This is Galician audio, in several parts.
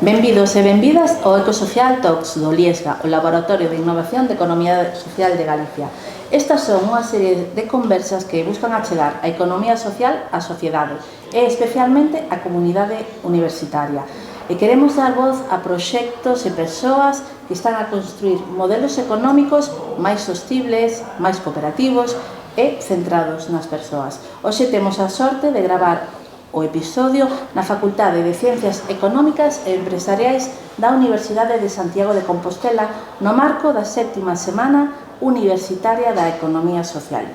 Benvidos e benvidas ao Ecosocial Talks do Liesga, o Laboratorio de Innovación de Economía Social de Galicia. Estas son unha serie de conversas que buscan achegar a economía social á sociedade e especialmente á comunidade universitaria. E queremos dar voz a proxectos e persoas que están a construir modelos económicos máis sostibles, máis cooperativos e centrados nas persoas. Hoxe temos a sorte de gravar o episodio na Facultade de Ciencias Económicas e Empresariais da Universidade de Santiago de Compostela no marco da 7ª Semana Universitaria da Economía Social.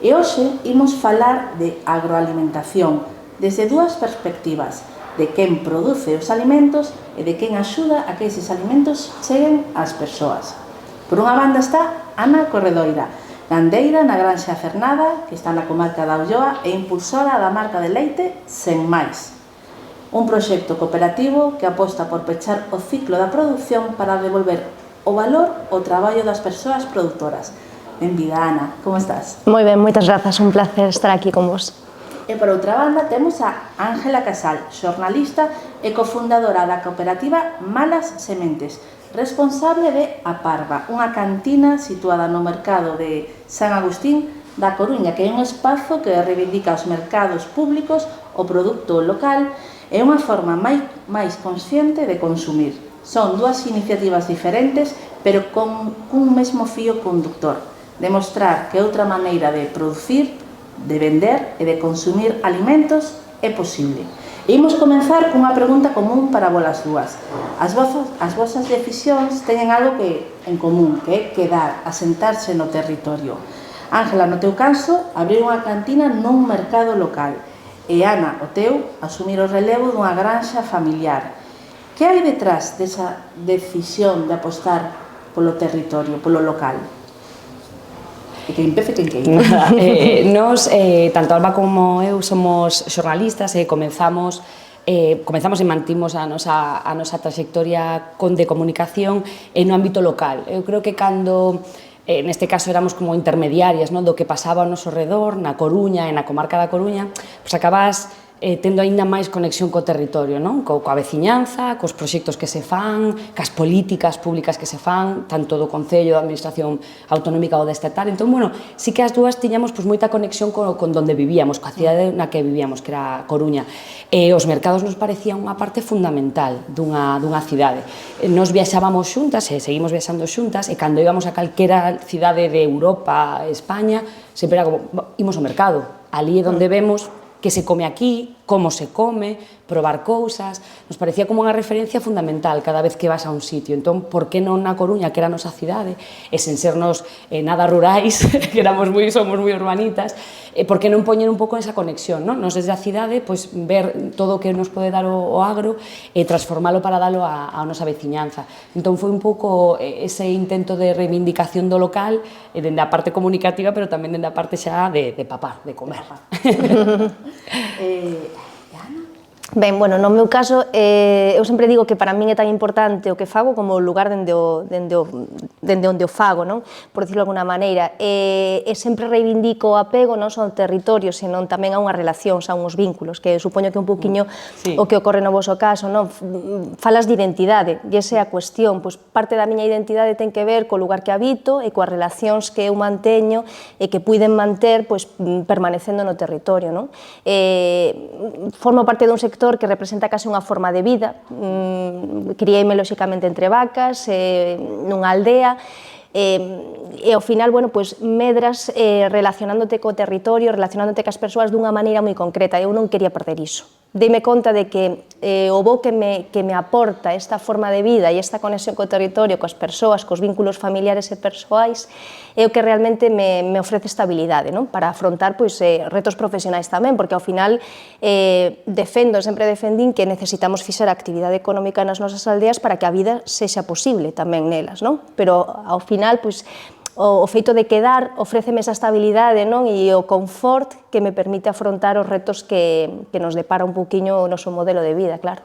E hoxe imos falar de agroalimentación desde dúas perspectivas, de quen produce os alimentos e de quen axuda a que eses alimentos cheguen ás persoas. Por unha banda está Ana Corredoira, gandeira na Granxa Cernada, que está na comarca da Ulloa, e impulsora da marca de leite Sen Mais. Un proxecto cooperativo que aposta por pechar o ciclo da produción para devolver o valor ao traballo das persoas produtoras. Benvida, Ana, como estás? Moi ben, moitas grazas, un placer estar aquí con vos. E por outra banda temos a Ángela Casal, xornalista e cofundadora da cooperativa Malas Sementes, responsable de A Parva, unha cantina situada no mercado de San Agustín da Coruña, que é un espazo que reivindica aos mercados públicos o produto local e unha forma máis consciente de consumir. Son dúas iniciativas diferentes, pero con un mesmo fío conductor: demostrar que outra maneira de producir, de vender e de consumir alimentos é posible. E imos comenzar cunha pregunta común para volas dúas. As vosas decisións teñen algo que en común, que é quedar, asentarse no territorio. Ángela, no teu caso, abrir unha cantina nun mercado local. E Ana, o teu, asumir o relevo dunha granxa familiar. Que hai detrás desa decisión de apostar polo territorio, polo local? E que empece quen queira. Nos, tanto Alba como eu, somos xornalistas e comenzamos e mantimos a nosa trayectoria de comunicación no ámbito local. Eu creo que cando, neste caso, éramos como intermediarias, non, do que pasaba ao noso redor, na Coruña e na comarca da Coruña, pois acabas tendo aínda máis conexión co territorio, non? Coa veciñanza, cos proxectos que se fan, cas políticas públicas que se fan, tanto do Concello, da Administración Autonómica ou da Estatal. Entón, bueno, sí que as dúas tiñamos moita conexión con donde vivíamos, coa cidade na que vivíamos, que era a Coruña. E os mercados nos parecían unha parte fundamental dunha cidade. Nos viaxábamos xuntas e seguimos viaxando xuntas, e cando íbamos a calquera cidade de Europa, España, sempre era como, imos ao mercado. Ali é onde vemos que se come aquí, como se come, probar cousas. Nos parecía como unha referencia fundamental cada vez que vas a un sitio. Entón, por que non na Coruña, que era a nosa cidade, e sen sernos nada rurais, que somos moi urbanitas, por que non poñer un pouco esa conexión, non? Nos desde a cidade, pois, ver todo o que nos pode dar o agro e transformalo para dalo á nosa veciñanza. Entón, foi un pouco ese intento de reivindicación do local, dende a parte comunicativa, pero tamén dende a parte xa de papar, de comer. Ana? Ben, bueno, no meu caso, eu sempre digo que para min é tan importante o que fago como o lugar dende onde o fago, non? Por dicirlo de alguna maneira. E sempre reivindico o apego non só ao territorio, senón tamén a unhas relacións, a uns vínculos, que supoño que un poquinho o que ocorre no voso caso, non? Falas de identidade, e esa é a cuestión. Pois parte da miña identidade ten que ver co lugar que habito e coas relacións que eu manteño e que puiden manter, pois, permanecendo no territorio, non? Formo parte dun sector que representa case unha forma de vida. Criei-me lóxicamente entre vacas, nunha aldea, e ao final, bueno, pois medras relacionándote co territorio, relacionándote cas persoas dunha maneira moi concreta. Eu non quería perder iso. Deime conta de que o bo que me aporta esta forma de vida e esta conexión co territorio, coas persoas, cos vínculos familiares e persoais, é o que realmente me ofrece estabilidade, non? Para afrontar, pois, retos profesionais tamén, porque ao final sempre defendín que necesitamos fixar a actividade económica nas nosas aldeas para que a vida sexa posible tamén nelas, non? Pero ao final, pois, o feito de quedar ofréceme esa estabilidade, non? E o confort que me permite afrontar os retos que nos depara un pouquiño o noso modelo de vida, claro.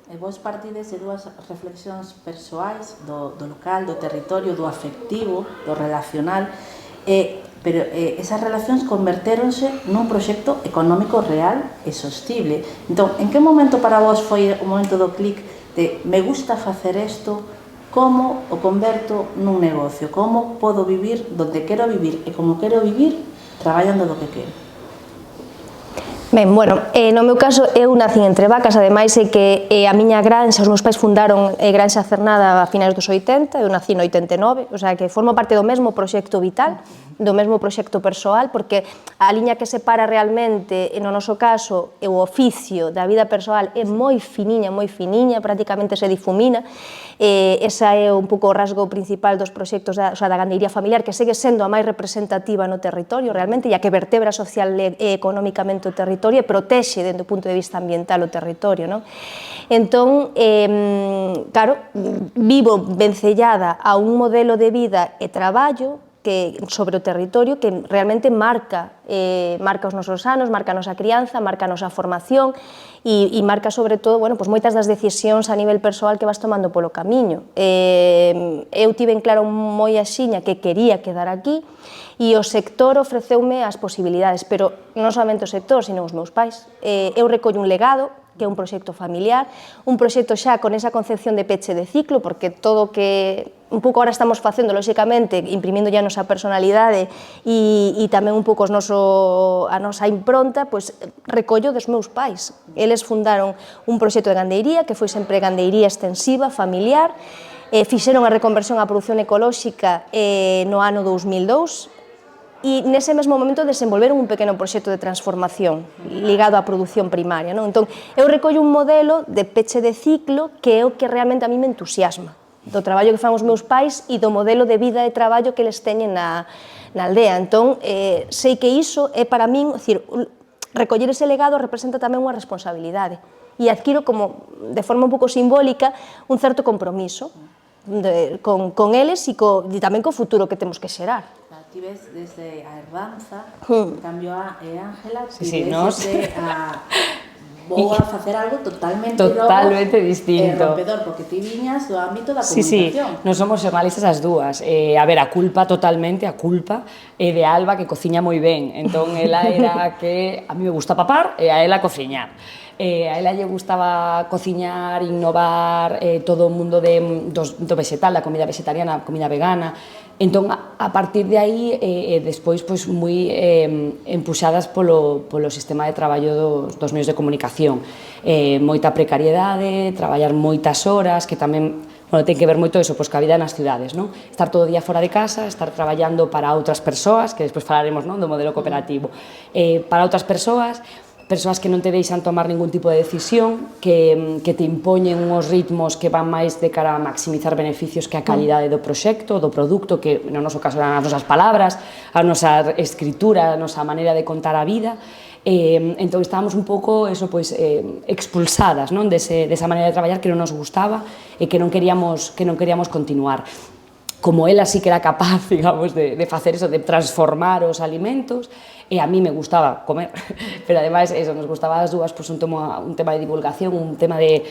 E vos partides de dúas reflexións persoais do local, do territorio, do afectivo, do relacional, pero esas relacións convertéronse nun proxecto económico real e sostible. Entón, en que momento para vos foi o momento do clic de me gusta facer isto, como o converto nun negocio, como podo vivir donde quero vivir e como quero vivir traballando do que quero. Ben, bueno, no meu caso, eu nací entre vacas, ademais é que a miña granxa, os meus pais fundaron Granxa Cernada a finais dos 80, eu nací no 89, o sea que formo parte do mesmo proxecto vital, do mesmo proxecto persoal, porque a liña que separa realmente, no noso caso, o oficio da vida persoal é moi finiña, prácticamente se difumina. Esa é un pouco o rasgo principal dos proxectos da gandeiría familiar, que segue sendo a máis representativa no territorio, realmente, e a que vertebra social e economicamente o territorio e protexe, dende o punto de vista ambiental, o territorio, non? Entón, claro, vivo vencellada a un modelo de vida e traballo sobre o territorio que realmente marca os nosos anos, marca a nosa crianza, marca a nosa formación e marca sobre todo moitas das decisións a nivel persoal que vas tomando polo camiño. Eu tive en claro moi axiña que quería quedar aquí e o sector ofreceume as posibilidades, pero non somente o sector, sino os meus pais. Eu recollo un legado, que é un proxecto familiar, un proxecto xa con esa concepción de peche de ciclo, porque todo o que un pouco ahora estamos facendo, lóxicamente, imprimindo ya a nosa personalidade e tamén un pouco a nosa impronta, pois recollo dos meus pais. Eles fundaron un proxecto de gandeiría, que foi sempre gandeiría extensiva, familiar, fixeron a reconversión á produción ecolóxica no ano 2002, e nese mesmo momento desenvolveron un pequeno proxecto de transformación ligado á produción primaria. Entón, eu recollo un modelo de peche de ciclo que é o que realmente a mí me entusiasma, do traballo que fan os meus pais e do modelo de vida e traballo que eles teñen na aldea. Entón, sei que iso é para min, recoller ese legado representa tamén unha responsabilidade e adquiro como, de forma un pouco simbólica, un certo compromiso con eles e tamén co futuro que temos que xerar. Ti ves desde a herdanza, en cambio a Ángela, ti ves desde a vou a facer algo totalmente distinto, rompedor, porque ti viñas do ámbito da comunicación. Non somos xornalistas as dúas. A ver, a culpa é de Alba, que cociña moi ben, entón ela era que a mí me gusta papar e a ela cociñar. A ela lle gustaba cociñar, innovar, todo o mundo do vegetal, da comida vegetariana, a comida vegana. Entón, a partir de aí, despois, moi empuxadas polo sistema de traballo dos medios de comunicación. Moita precariedade, traballar moitas horas, que tamén ten que ver moito iso, coa vida nas cidades, non? Estar todo o día fora de casa, estar traballando para outras persoas, que despois falaremos do modelo cooperativo, para outras persoas que non te deixan tomar ningún tipo de decisión, que te impoñen uns ritmos que van máis de cara a maximizar beneficios que a calidade do proxecto, do produto, que no noso caso eran as nosas palabras, a nosa escritura, a nosa maneira de contar a vida. Entón estábamos un pouco expulsadas desa maneira de traballar que non nos gustaba e que non queríamos continuar. Como ela sí que era capaz, digamos, de facer eso, de transformar os alimentos, e a mí me gustaba comer, pero ademais eso, nos gustaba as dúas un tema de divulgación, un tema de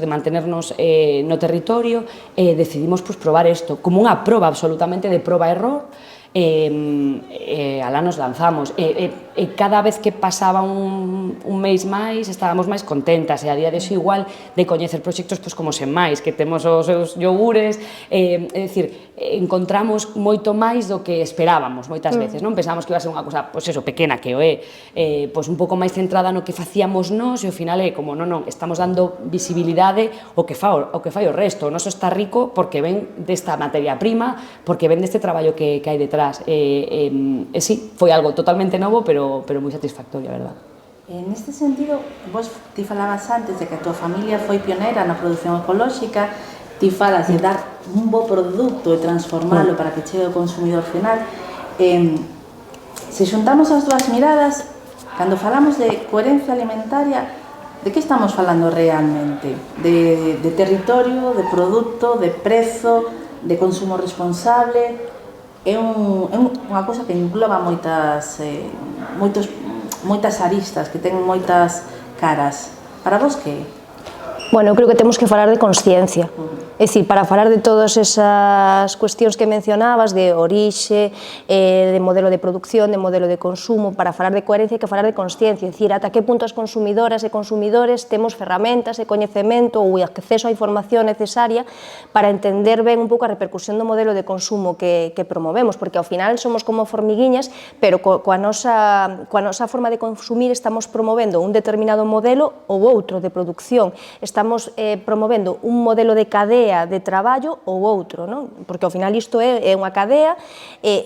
mantenernos no territorio, e decidimos probar isto, como unha proba absolutamente de proba-error, alá nos lanzamos, e cada vez que pasaba un mes máis estábamos máis contentas, e a día de xo igual de coñecer proxectos como Sen Máis, que temos os seus yogures, é dicir, encontramos moito máis do que esperábamos moitas veces, non? Pensábamos que iba a ser unha cousa, pequena, que o é, un pouco máis centrada no que facíamos nós, e ao final é como, non, estamos dando visibilidade ao que fai o resto, o noso está rico porque ven desta materia prima, porque ven deste traballo que hai detrás, e sí, foi algo totalmente novo, pero moi satisfactorio, a verdade. Neste sentido, vos ti falabas antes de que a tua familia foi pionera na produción ecolóxica, ti falas de dar un bo produto e transformalo para que chegue ao consumidor final. Se xuntamos as dúas miradas, cando falamos de coherencia alimentaria, de que estamos falando realmente? De territorio, de produto, de prezo, de consumo responsable? É unha cousa que engloba moitas aristas, que ten moitas caras. Para vos que? Bueno, eu creo que temos que falar de consciencia. É dicir, para falar de todas esas cuestións que mencionabas, de orixe, de modelo de producción, de modelo de consumo, para falar de coherencia hai que falar de consciencia, é dicir, ata que punto as consumidoras e consumidores temos ferramentas e coñecemento ou acceso á información necesaria para entender ben un pouco a repercusión do modelo de consumo que promovemos, porque ao final somos como formiguiñas, pero coa nosa forma de consumir estamos promovendo un determinado modelo ou outro de producción, estamos promovendo un modelo de cadea de traballo ou outro, non? Porque ao final isto é unha cadea,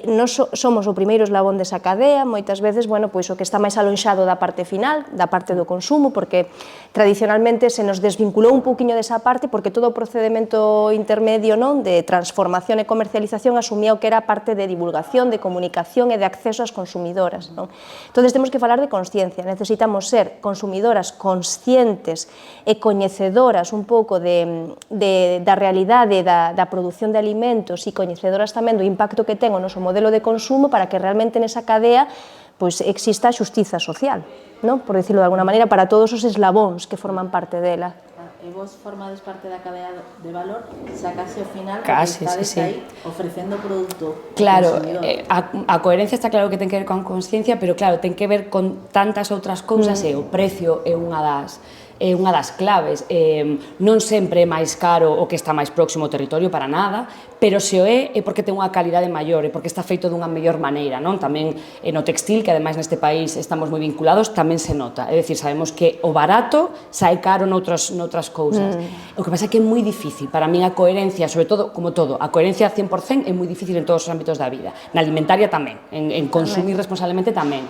nós somos o primeiro eslabón desa cadea, moitas veces, bueno, pois o que está máis alonxado da parte final, da parte do consumo, porque tradicionalmente se nos desvinculou un pouquiño desa parte, porque todo o procedimento intermedio, non, de transformación e comercialización asumía o que era a parte de divulgación, de comunicación e de acceso ás consumidoras, non? Entón, temos que falar de consciencia, necesitamos ser consumidoras conscientes e coñecedoras un pouco da realidade da produción de alimentos e coñecedoras tamén do impacto que ten o noso modelo de consumo para que realmente nesa cadea pois exista a xustiza social, non? Por dicirlo de alguna maneira, para todos os eslabóns que forman parte dela. E vos formades parte da cadea de valor, xa case ao final, casi, porque estades sí. aí ofrecendo produto Claro, consumidor. a coherencia está claro que ten que ver con consciencia, pero claro, ten que ver con tantas outras cousas e o precio é unha das claves. Non sempre é máis caro o que está máis próximo ao territorio, para nada, pero se o é porque ten unha calidade maior e porque está feito dunha mellor maneira, non? Tamén no textil, que ademais neste país estamos moi vinculados, tamén se nota. É dicir, sabemos que o barato sae caro noutras cousas. O que pasa é que é moi difícil. Para min a coherencia, sobre todo, como todo, a coherencia 100% é moi difícil en todos os ámbitos da vida. Na alimentaria tamén, en consumir responsablemente tamén.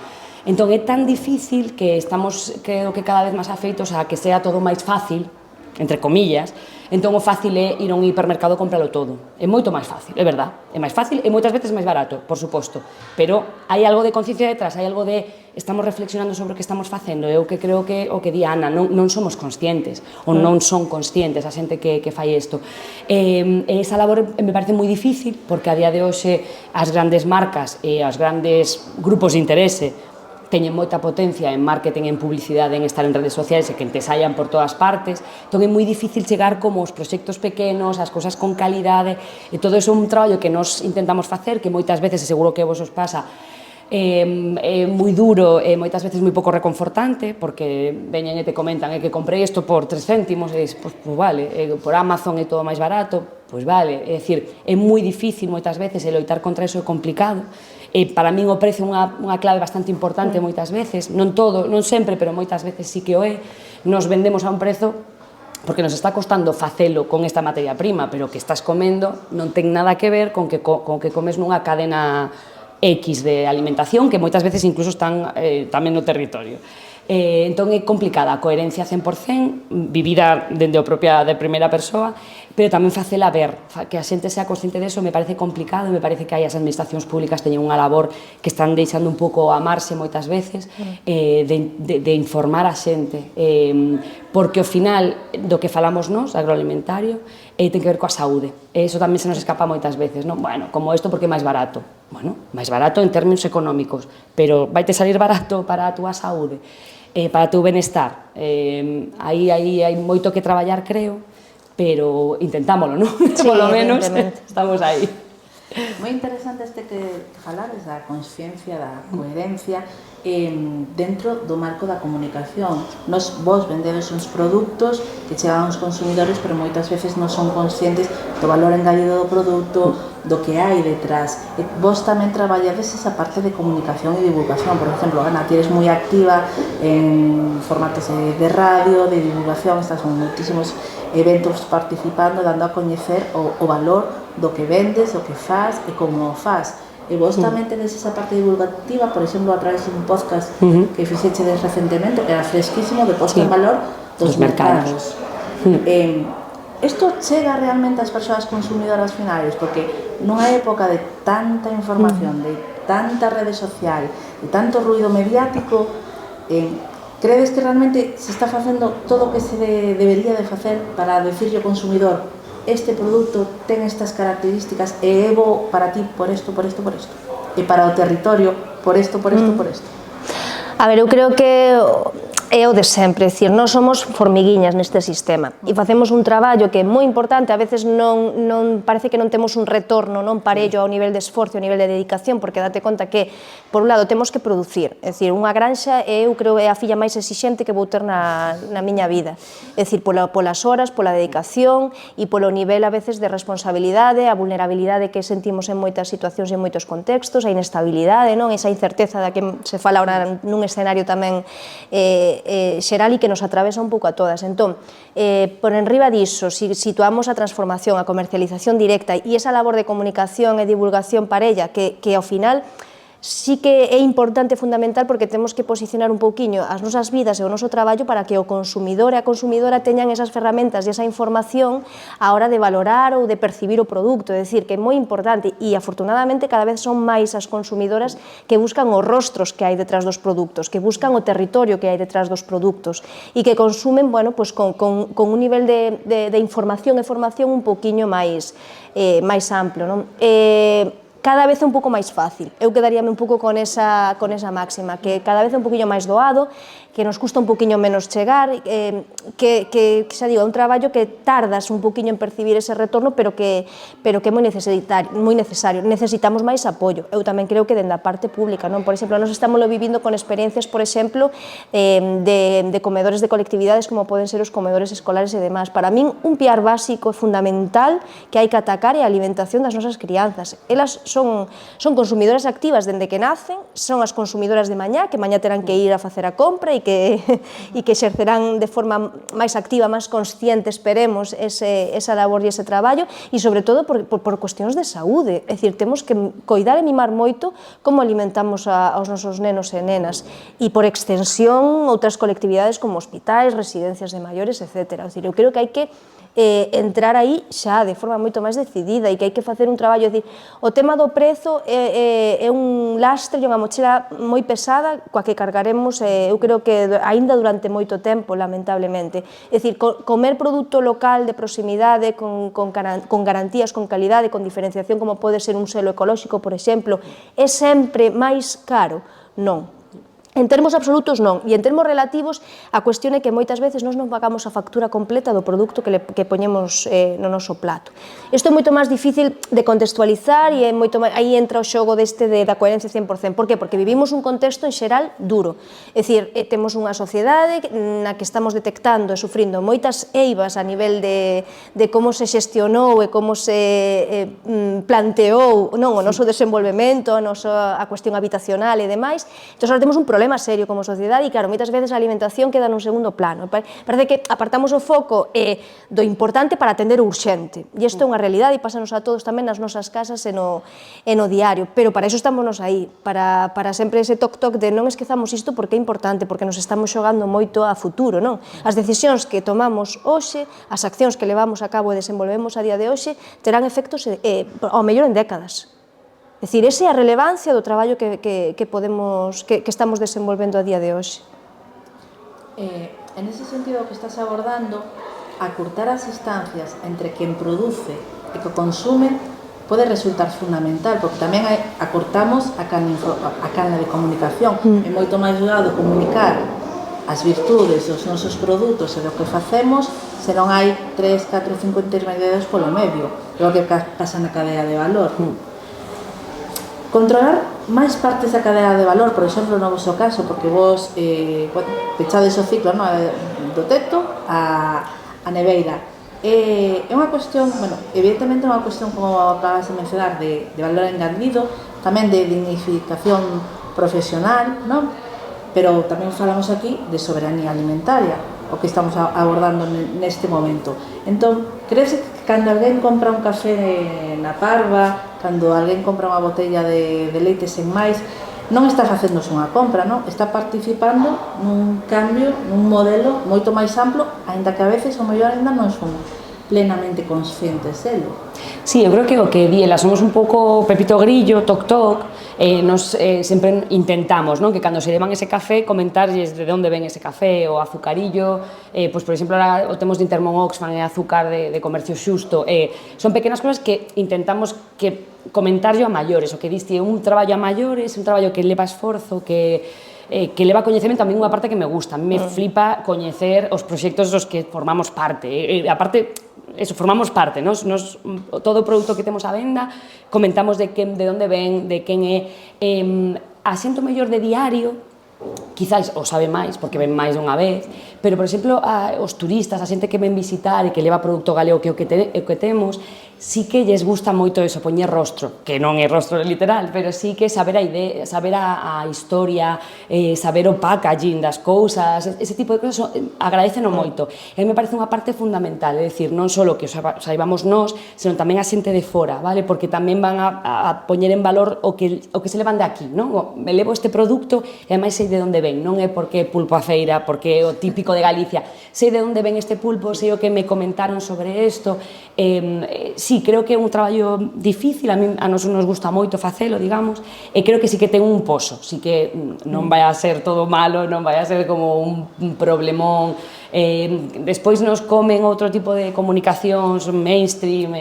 Entón, é tan difícil que estamos, creo que cada vez máis afeitos a que sea todo máis fácil, entre comillas. Entón, o fácil é ir a un hipermercado e compralo todo. É moito máis fácil, é verdad. É máis fácil e moitas veces máis barato, por suposto. Pero hai algo de conciencia detrás, hai algo de estamos reflexionando sobre o que estamos facendo. Eu que creo que o que di Ana, non somos conscientes, ou non son conscientes a xente que fai isto. Esa labor me parece moi difícil, porque a día de hoxe as grandes marcas e os grandes grupos de interese teñen moita potencia en marketing, en publicidade, en estar en redes sociais e que te saian por todas partes. Entón é moi difícil chegar como os proxectos pequenos, as cousas con calidade, e todo iso é un traballo que nos intentamos facer, que moitas veces, e seguro que vos os pasa, é moi duro e moitas veces moi pouco reconfortante, porque veñen e te comentan que comprei isto por 3 céntimos e dices, pois vale, por Amazon é todo máis barato, pois vale. É dicir, é moi difícil moitas veces e loitar contra iso é complicado. E para min o precio é unha clave bastante importante moitas veces, non todo, non sempre, pero moitas veces sí que o é. Nos vendemos a un prezo porque nos está costando facelo con esta materia prima, pero o que estás comendo non ten nada que ver con que comes nunha cadena X de alimentación que moitas veces incluso están tamén no territorio. Entón é complicada a coherencia 100%, vivida dende a propia de primeira persoa, pero tamén facela ver, que a xente sea consciente deso me parece complicado, e me parece que as administracións públicas teñen unha labor que están deixando un pouco amarse moitas veces, de informar a xente, porque ao final do que falamos nós, agroalimentario, ten que ver coa saúde, e iso tamén se nos escapa moitas veces, non? Bueno, como isto porque é máis barato, bueno, máis barato en términos económicos, pero vai te salir barato para a túa saúde, para o teu benestar. Aí hai moito que traballar, creo, pero intentámoslo, non? Sí, Por lo menos estamos aí. Moi interesante este que falades da consciencia, da coherencia dentro do marco da comunicación. Vos vendedes uns produtos que chegan aos consumidores, pero moitas veces non son conscientes do valor engadido do produto, do que hai detrás. E vos tamén traballades esa parte de comunicación e divulgación. Por exemplo, Ana, ti eres moi activa en formatos de radio, de divulgación, estás en moitísimos eventos participando, dando a coñecer o valor do que vendes, o que faz e como o faz. E vos tamén tedes esa parte divulgativa, por exemplo, a través de un podcast que fixechedes recentemente, que era fresquísimo, de posto en valor dos mercados. Isto chega realmente ás persoas consumidoras finais, porque nunha época de tanta información, de tanta rede social, de tanto ruido mediático, credes que realmente se está facendo todo o que se debería de facer para decirle ao consumidor este produto ten estas características e é bo para ti por isto, por isto, por isto, e para o territorio por isto, por isto, por isto? A ver, eu creo que é o de sempre, é dicir, nós somos formiguiñas neste sistema e facemos un traballo que é moi importante, a veces non parece que non temos un retorno non parello ao nivel de esforzo, ao nivel de dedicación, porque date conta que, por un lado, temos que producir, é dicir, unha granxa eu creo é a filla máis exixente que vou ter na miña vida, é dicir, polas horas, pola dedicación e polo nivel a veces de responsabilidade, a vulnerabilidade que sentimos en moitas situacións e en moitos contextos, a inestabilidade, non, esa incerteza da que se fala ahora nun escenario tamén xeral e que nos atravesa un pouco a todas. Entón, por enriba diso, si situamos a transformación, a comercialización directa e esa labor de comunicación e divulgación parella que ao final sí que é importante e fundamental porque temos que posicionar un pouquiño as nosas vidas e o noso traballo para que o consumidor e a consumidora teñan esas ferramentas e esa información á hora de valorar ou de percibir o produto, é dicir, que é moi importante e afortunadamente cada vez son máis as consumidoras que buscan os rostros que hai detrás dos produtos, que buscan o territorio que hai detrás dos produtos e que consumen, bueno, pues con un nivel de información e formación un pouquiño máis amplo, non? Cada vez é un pouco máis fácil. Eu quedaríame un pouco con esa máxima, que cada vez é un poquinho máis doado, que nos custa un poquinho menos chegar, que xa digo, é un traballo que tardas un poquinho en percibir ese retorno, pero que é moi necesario. Necesitamos máis apoio. Eu tamén creo que dende a parte pública, non? Por exemplo, nós estamos vivindo con experiencias, por exemplo, de comedores de colectividades como poden ser os comedores escolares e demás. Para min, un piar básico e fundamental que hai que atacar é a alimentación das nosas crianzas. Elas son consumidoras activas dende que nacen, son as consumidoras de mañá, que mañá terán que ir a facer a compra e que exercerán de forma máis activa, máis consciente, esperemos, esa labor e ese traballo, e sobre todo por cuestións de saúde. É dicir, temos que coidar e mimar moito como alimentamos aos nosos nenos e nenas, e por extensión outras colectividades como hospitais, residencias de maiores, etc. É dicir, eu creo que hai que entrar aí xa de forma moito máis decidida e que hai que facer un traballo, é dicir, o tema do prezo é un lastre e unha mochila moi pesada coa que cargaremos, eu creo que aínda durante moito tempo, lamentablemente. É dicir, comer produto local de proximidade, con garantías, con calidade, con diferenciación, como pode ser un selo ecolóxico, por exemplo, é sempre máis caro? Non. En termos absolutos non, e en termos relativos a cuestión é que moitas veces nós non pagamos a factura completa do produto que poñemos no noso plato. Isto é moito máis difícil de contextualizar e aí entra o xogo da coherencia 100%. Por que? Porque vivimos un contexto en xeral duro. É dicir, temos unha sociedade na que estamos detectando e sufrindo moitas eivas a nivel de como se xestionou e como se planteou o noso desenvolvemento, a cuestión habitacional e demais. Entón, ahora temos un problema serio como sociedade e, claro, moitas veces a alimentación queda nun segundo plano. Parece que apartamos o foco do importante para atender o urxente. E isto é unha realidade e pásanos a todos tamén nas nosas casas e no diario. Pero para iso estamos nos aí, para sempre ese toc-toc de non esquezamos isto porque é importante, porque nos estamos xogando moito a futuro, non? As decisións que tomamos hoxe, as accións que levamos a cabo e desenvolvemos a día de hoxe, terán efectos ao mellor en décadas. É dicir, esa é a relevancia do traballo que estamos desenvolvendo a día de hoxe. En ese sentido que estás abordando, acurtar as distancias entre quen produce e que consume pode resultar fundamental, porque tamén acortamos a canle de comunicación. É moito máis doado comunicar as virtudes dos nosos produtos e do que facemos se non hai 3, 4, 5 intermediarios polo medio. É o que pasa na cadea de valor. Controlar máis partes da cadea de valor, por exemplo, no vosso caso, porque vos pechades o ciclo do teto a neveira. É unha cuestión, evidentemente é unha cuestión, como acabas de mencionar, de valor engadido, tamén de dignificación profesional, non? Pero tamén falamos aquí de soberanía alimentaria, o que estamos abordando neste momento. Entón, crees que cando alguén compra un café na Parva, cando alguén compra unha botella de leite sen máis, non está facéndose unha compra, non? Está participando nun cambio, nun modelo moito máis amplo, aínda que a veces o mellor ainda non son plenamente conscientes delo. Sí, eu creo que o que di ela, somos un pouco Pepito Grillo, toc-toc, nos sempre intentamos, non? Que cando se levan ese café, comentarlles de onde ven ese café, o azucarillo, pois, por exemplo, ahora o temos de Intermon Oxfam e azúcar de comercio xusto, son pequenas cousas que intentamos que comentarlo a maiores, o que diste é un traballo a maiores, un traballo que leva esforzo, que que leva coñecemento, a mí unha parte que me gusta, a mí me flipa coñecer os proxectos dos que formamos parte, aparte, eso, formamos parte, todo o produto que temos á venda, comentamos de onde ven, de quen é, a xente mellor de diario, quizás o sabe máis, porque ven máis dunha vez, pero, por exemplo, os turistas, a xente que ven visitar e que leva produto galego que é o que temos, sí que lles gusta moito eso, poñer rostro, que non é rostro literal, pero sí que saber a idea, saber a historia, saber o packaging das cousas, ese tipo de cousas agradeceno moito. E me parece unha parte fundamental, é dicir, non só que o saibamos nós, senón tamén a xente de fora, vale? Porque tamén van a poñer en valor o que se levan de aquí, non? Me levo este produto e ademais sei de onde ven, non é porque é pulpo a feira, porque é o típico de Galicia, sei de onde ven este pulpo, sei o que me comentaron sobre isto, sí, creo que é un traballo difícil, a nos gusta moito facelo, digamos, e creo que sí que ten un poso, sí que non vai a ser todo malo, non vai a ser como un problemón, despois nos comen outro tipo de comunicacións mainstream,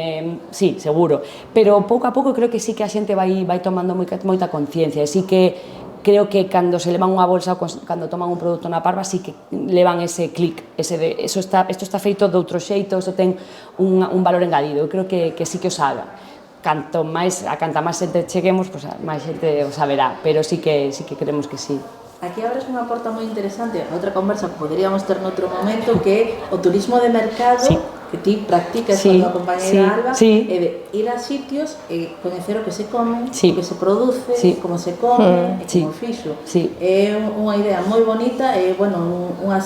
sí, seguro, pero pouco a pouco creo que sí que a xente vai tomando moita conciencia, e sí que creo que cando se levan unha bolsa ou cando toman un produto na parva sí que levan ese clic, isto está feito de outro xeito, isto ten un valor engadido, eu creo que sí que o sabe. Canta máis xente cheguemos, máis xente o saberá, pero sí que creemos que sí. Aquí abres unha porta moi interesante, outra conversa que poderíamos ter noutro momento, que é o turismo de mercado, que ti practicas con a compañera Alba, é de ir a sitios e coñecer o que se come, o que se produce, como se come, e como fixo. É unha idea moi bonita e, unha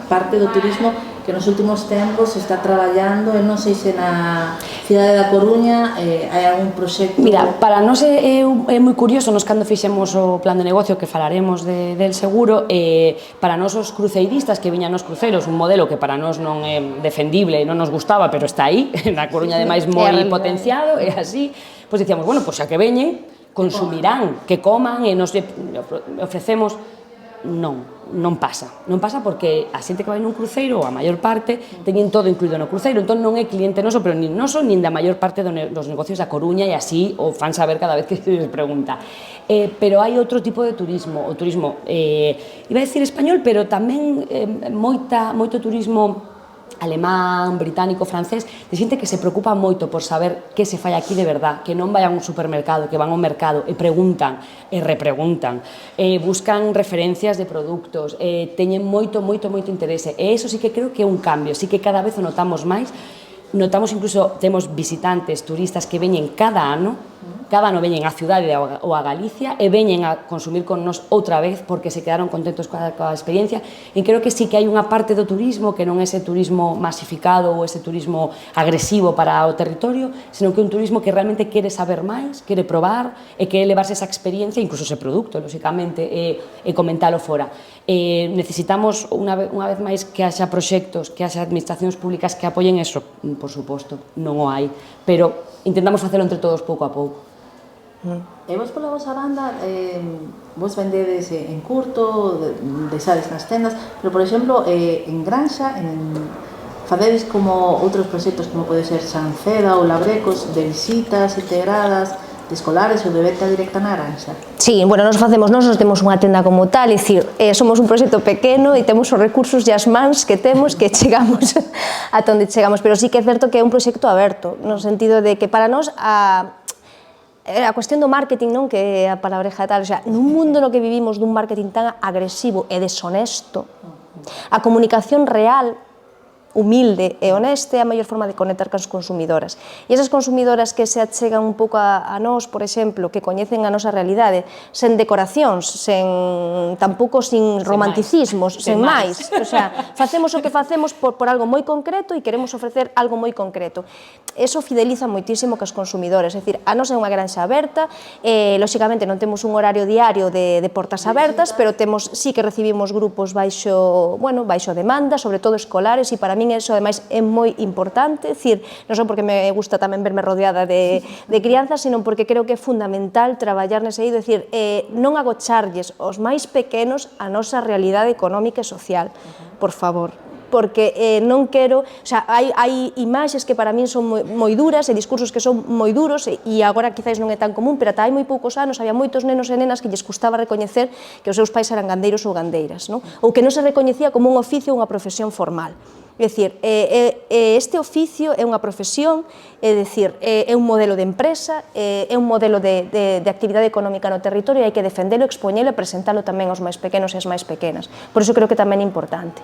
parte do turismo que nos últimos tempos se está traballando, e non sei se na cidade da Coruña hai algún proxecto... Mira, para nós é moi curioso, nos cando fixemos o plan de negocio que falaremos del seguro, para nós os cruceiristas que viñan nos cruceros, un modelo que para nós non é defendible, non nos gustaba, pero está aí, na Coruña ademais moi potenciado, e así, pois dicíamos, xa que veñen, consumirán, que coman, e nos ofrecemos... Non pasa porque a xente que vai nun cruceiro, a maior parte, teñen todo incluído no cruceiro, entón non é cliente noso, pero nin noso, nin da maior parte dos negocios da Coruña, e así o fan saber cada vez que se les pregunta. Pero hai outro tipo de turismo, o turismo, iba a decir español, pero tamén moito turismo alemán, británico, francés, de xente que se preocupa moito por saber que se fai aquí de verdad, que non vai a un supermercado, que van ao mercado e preguntan e repreguntan, buscan referencias de produtos, teñen moito interese, e iso sí que creo que é un cambio, sí que cada vez o notamos máis, notamos incluso, temos visitantes, turistas que veñen cada ano veñen á cidade ou a Galicia e veñen a consumir con nos outra vez porque se quedaron contentos coa experiencia, e creo que sí que hai unha parte do turismo que non é ese turismo masificado ou ese turismo agresivo para o territorio, senón que é un turismo que realmente quere saber máis, quere probar e quere levarse esa experiencia, incluso ese produto, lóxicamente, e comentalo fora. Necesitamos unha vez máis que haxa proxectos, que haxa administracións públicas que apoien eso, por suposto, non o hai, pero intentamos facelo entre todos pouco a pouco. E vos pola vosa banda, vos vendedes en curto, deixades nas tendas, pero, por exemplo, en granxa, facedes como outros proxectos como pode ser Sanceda ou Labrecos, de visitas integradas, de escolares ou de venta directa na granxa? Sí, nos temos unha tenda como tal, é dicir, somos un proxecto pequeno e temos os recursos e as mans que temos que chegamos ata onde chegamos, pero sí que é certo que é un proxecto aberto, no sentido de que para nós a cuestión do marketing, non, que é a palabreja tal, nun mundo no que vivimos dun marketing tan agresivo e deshonesto, a comunicación real, humilde e honesta é a mellor forma de conectar cas consumidoras. E esas consumidoras que se achegan un pouco a nós, por exemplo, que coñecen a nosa realidade, sen decoracións, tampouco sin romanticismos, sen máis. O sea, facemos o que facemos por algo moi concreto e queremos ofrecer algo moi concreto. Eso fideliza moitísimo cas consumidoras, é dicir, a nosa é unha granxa aberta, lóxicamente non temos un horario diario de portas abertas, pero sí que recibimos grupos baixo demanda, sobre todo escolares, e para min eso, ademais, é moi importante, dicir, non só porque me gusta tamén verme rodeada de crianzas, sino porque creo que é fundamental traballar nese eido, dicir, non agocharlles aos máis pequenos a nosa realidade económica e social, por favor. porque non quero, o sea, hai imaxes que para min son moi duras e discursos que son moi duros e agora quizáis non é tan común, pero ata hai moi poucos anos había moitos nenos e nenas que lles custaba recoñecer que os seus pais eran gandeiros ou gandeiras, non? Ou que non se recoñecía como un oficio ou unha profesión formal. É dicir, este oficio é unha profesión, é dicir, é un modelo de empresa, é un modelo de actividade económica no territorio e hai que defendelo, expoñelo e presentalo tamén aos máis pequenos e as máis pequenas. Por iso creo que tamén é importante.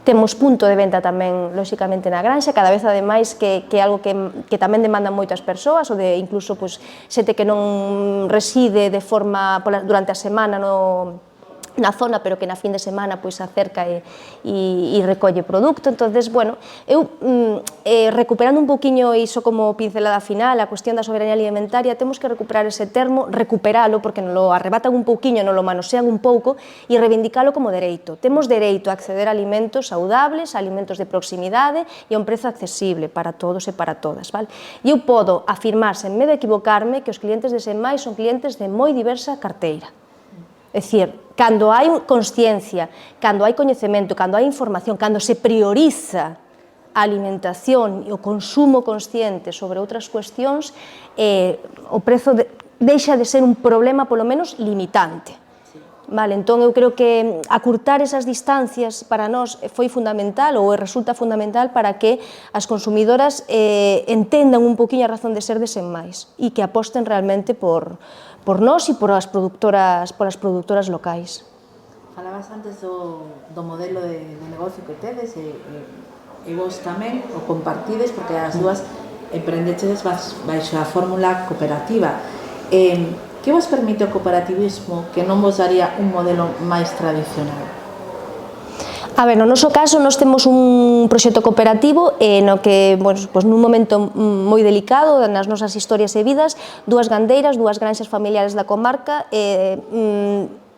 Temos punto de venta tamén, lóxicamente, na granxa, cada vez ademais que é algo que tamén demandan moitas persoas, ou de incluso xente que non reside de forma durante a semana na zona, pero que na fin de semana pois acerca e recolle produto. Entonces, bueno, eu recuperando un poquinho iso como pincelada final, a cuestión da soberanía alimentaria, temos que recuperar ese termo, recuperalo, porque nos lo arrebatan un pouquiño, nos lo manosean un pouco, e reivindicalo como dereito. Temos dereito a acceder a alimentos saudables, a alimentos de proximidade e a un prezo accesible para todos e para todas, vale? E eu podo afirmar, sen medo de equivocarme, que os clientes de Senmais son clientes de moi diversa carteira. É dicir, cando hai consciencia, cando hai coñecemento, cando hai información, cando se prioriza a alimentación e o consumo consciente sobre outras cuestións, o prezo deixa de ser un problema, polo menos, limitante. Vale, entón eu creo que acurtar esas distancias para nós foi fundamental ou resulta fundamental para que as consumidoras entendan un poquinho a razón de ser de Senmais e que aposten realmente por nós e por as produtoras locais. Falabas antes do modelo de negocio que tedes e vos tamén o compartides porque as dúas emprendechedes baixo a fórmula cooperativa. Que vos permite o cooperativismo que non vos daría un modelo máis tradicional? A ver, no noso caso, nós temos un proxecto cooperativo no que, bueno, pues, nun momento moi delicado nas nosas historias e vidas, dúas gandeiras, dúas granxas familiares da comarca,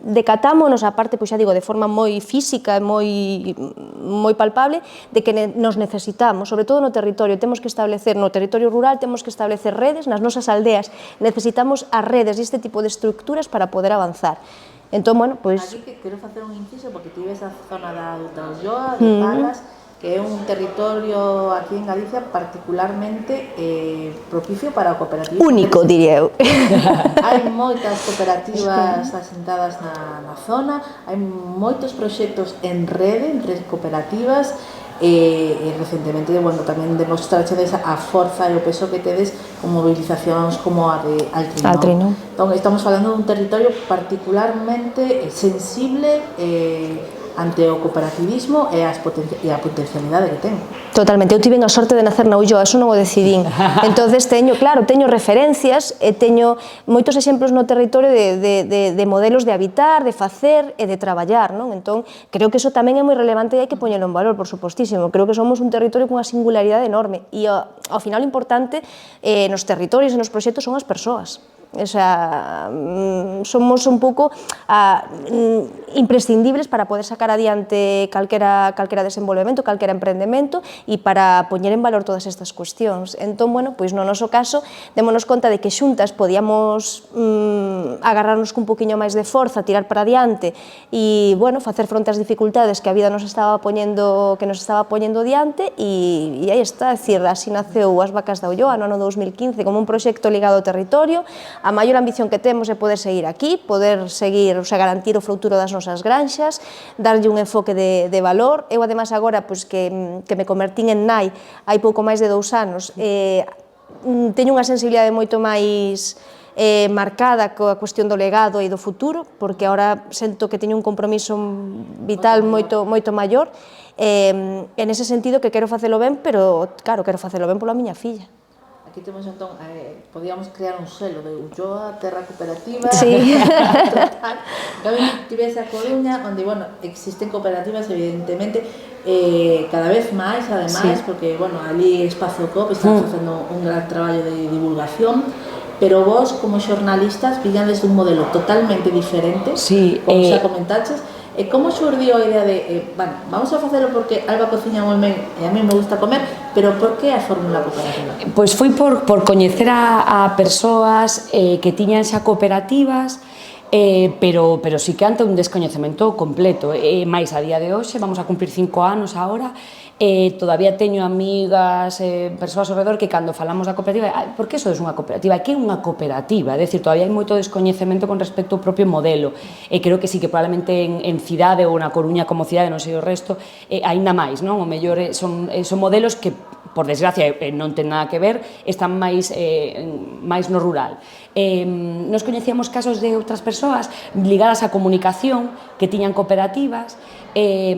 decatámonos, a parte, pois xa digo, de forma moi física e moi palpable, de que nos necesitamos, sobre todo no territorio, temos que establecer, no territorio rural, temos que establecer redes, nas nosas aldeas necesitamos as redes e este tipo de estructuras para poder avanzar. Entón, bueno, pois... Aquí que quero facer un inciso porque ti ves a zona da Ulloa, de Palas, que é un territorio aquí en Galicia particularmente propicio para o cooperativismo. Único, diría eu. Hai moitas cooperativas asentadas na zona, hai moitos proxectos en rede entre cooperativas e recentemente, bueno, tamén demostraxedes a forza e o peso que tedes con movilizacións como a de Altrinón. Entón, estamos falando dun territorio particularmente sensible ante o cooperativismo e a potencialidade que ten. Totalmente, eu tiven a sorte de nacer na Ulloa, eso non o decidín. Entonces teño referencias e teño moitos exemplos no territorio de modelos de habitar, de facer e de traballar, non? Entón, creo que eso tamén é moi relevante e hai que poñelo en valor, por supostísimo. Creo que somos un territorio cunha singularidade enorme e, ao final, o importante nos territorios e nos proxectos son as persoas. O sea, somos un pouco imprescindibles para poder sacar adiante calquera desenvolvemento, calquera emprendemento e para poñer en valor todas estas cuestións. Entón, bueno, pois no noso caso, démonos conta de que xuntas podíamos agarrarnos cun poquinho máis de forza, tirar para adiante e, bueno, facer fronte ás dificultades que a vida nos estaba poñendo diante e aí está, é dicir, así naceu As Vacas da Ulloa no ano 2015 como un proxecto ligado ao territorio. A maior ambición que temos é poder seguir aquí, poder seguir, o sea, garantir o futuro das nosas granxas, darlle un enfoque de valor. Eu, ademais, agora, pois, que me convertín en nai hai pouco máis de 2 anos, teño unha sensibilidade moito máis marcada coa cuestión do legado e do futuro, porque agora sento que teño un compromiso vital moito maior, e nese sentido que quero facelo ben, pero, claro, quero facelo ben pola miña filla. Aquí temos, entón, podíamos crear un selo de Ulloa, terra cooperativa. Sí. Total. Tivese a Coruña, onde, bueno, existen cooperativas, evidentemente, cada vez máis, ademais, sí. Porque, bueno, ali Espacio Coop está facendo un gran traballo de divulgación, pero vos, como xornalistas, villades dun modelo totalmente diferente, sí, como xa comentaches. Como xurdiu a idea de, bueno, vamos a facelo porque Alba cociña moi ben e a mí me gusta comer, pero por que a fórmula cooperativa? Pois foi por coñecer a persoas que tiñan xa cooperativas pero sí que ante un descoñecemento completo. Mais a día de hoxe, vamos a cumprir 5 anos agora, todavía teño amigas, persoas ao redor que cando falamos da cooperativa, por que sodes unha cooperativa? Que é unha cooperativa? É dicir, todavía hai moito descoñecemento con respecto ao propio modelo, e creo que sí que probablemente en cidade ou na Coruña como cidade, non sei o resto, aínda máis, non? O mellor son modelos que, por desgracia, non ten nada que ver, están máis no rural. Nos coñecíamos casos de outras persoas ligadas á comunicación que tiñan cooperativas e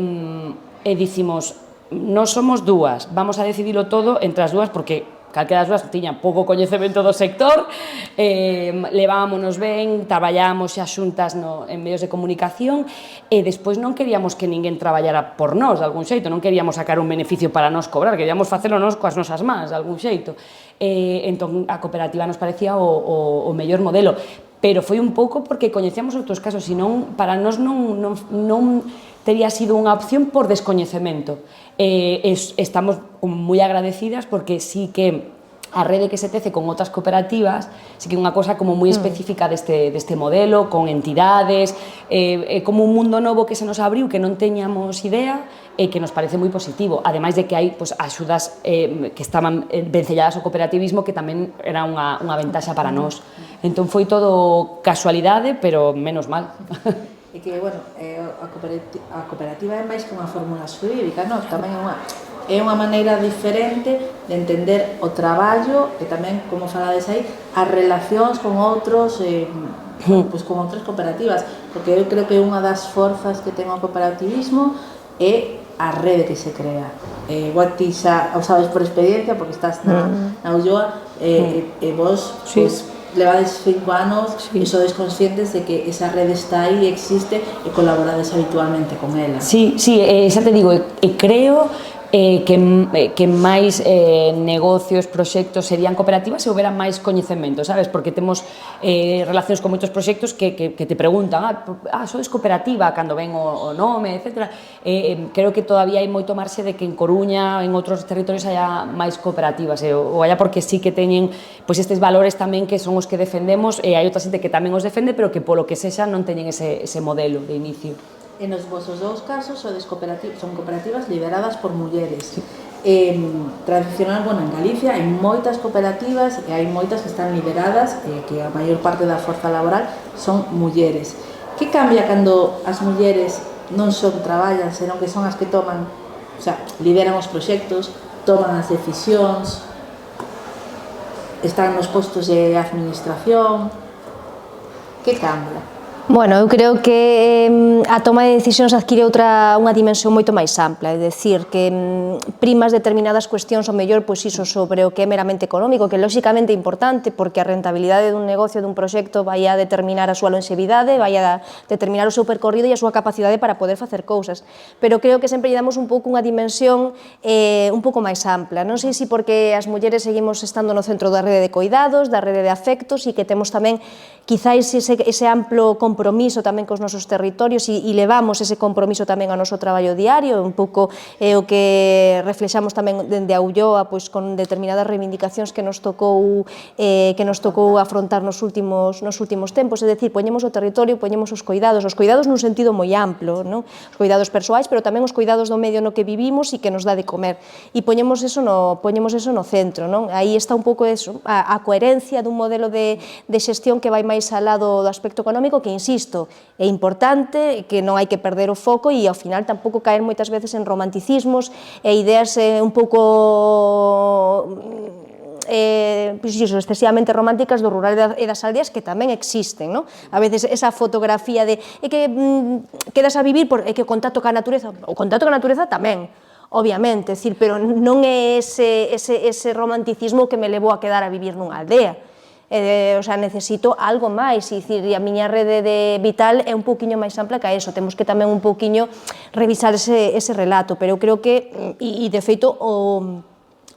dicimos, nós somos dúas, vamos a decidilo todo entre as dúas porque calquera das dúas tiña pouco coñecemento do sector, levámonos ben, traballábamos xa xuntas en medios de comunicación e despois non queríamos que ninguén traballara por nós de algún xeito, non queríamos sacar un beneficio para nós cobrar, queríamos facelo nós coas nosas mans de algún xeito. Entón a cooperativa nos parecía o mellor modelo, pero foi un pouco porque coñecíamos outros casos, senón para nós non tería sido unha opción por descoñecemento. Estamos moi agradecidas porque sí que a rede que se tece con outras cooperativas sí que é unha cosa como moi específica deste modelo, con entidades, como un mundo novo que se nos abriu que non teñamos idea e que nos parece moi positivo, ademais de que hai axudas que estaban vencelladas ao cooperativismo que tamén era unha ventaxa para nós. Entón foi todo casualidade, pero menos mal. E que, bueno, a cooperativa é máis que unha fórmula xurídica, non? Tamén é unha maneira diferente de entender o traballo e tamén, como falades aí, as relacións con outros, pois con outras cooperativas, porque eu creo que unha das forzas que ten o cooperativismo é a rede que se crea. Igual ti xa o sabes por experiencia, porque estás na Ulloa, e vos, pois, levades 5 anos e sodes conscientes de que esa rede está aí, existe e colaborades habitualmente con ela. Sí, xa te digo, creo que máis negocios, proxectos serían cooperativas se houbera máis coñecemento, sabes? Porque temos relacións con moitos proxectos que te preguntan sodes cooperativa, cando ven o nome, etc. Creo que todavía hai moito marxe de que en Coruña, en outros territorios, haya máis cooperativas, ou haya porque sí que teñen estes valores tamén que son os que defendemos, e hai outra xente que tamén os defende, pero que polo que sexa non teñen ese modelo de inicio. E nos vosos dous casos son cooperativas lideradas por mulleres. Tradicional, bueno, en Galicia hai moitas cooperativas e hai moitas que están lideradas que a maior parte da forza laboral son mulleres. Que cambia cando as mulleres non son traballan, senón que son as que toman, lideran os proxectos, toman as decisións, están nos postos de administración? Que cambia? Bueno, eu creo que a toma de decisións adquire unha dimensión moito máis ampla, é dicir, que primas determinadas cuestións ao mellor, pois iso sobre o que é meramente económico, que é lóxicamente importante, porque a rentabilidade dun negocio, dun proxecto, vai a determinar a súa longevidade, vai a determinar o seu percorrido e a súa capacidade para poder facer cousas. Pero creo que sempre lle damos un pouco unha dimensión un pouco máis ampla. Non sei se porque as mulleres seguimos estando no centro da rede de coidados, da rede de afectos, e que temos tamén, quizáis, ese amplo compromiso tamén cos nosos territorios e levamos ese compromiso tamén ao noso traballo diario, un pouco o que reflexamos tamén dende a Ulloa, pois con determinadas reivindicacións que nos tocou afrontar nos últimos tempos, é dicir, poñemos o territorio, poñemos os coidados nun sentido moi amplo, non? Os coidados persoais, pero tamén os coidados do medio no que vivimos e que nos dá de comer, e poñemos eso no centro, non? Aí está un pouco a coherencia dun modelo de xestión que vai máis alá do aspecto económico, que insisto, é importante, que non hai que perder o foco e ao final tampouco caer moitas veces en romanticismos e ideas un pouco excesivamente románticas do rural e das aldeas, que tamén existen, non? A veces esa fotografía de que quedas a vivir é que o contacto ca natureza tamén, obviamente, pero non é ese romanticismo que me levou a quedar a vivir nunha aldea. Necesito algo máis, e a miña rede vital é un pouquiño máis ampla que eso, temos que tamén un pouquiño revisar ese relato, pero eu creo que, e de feito,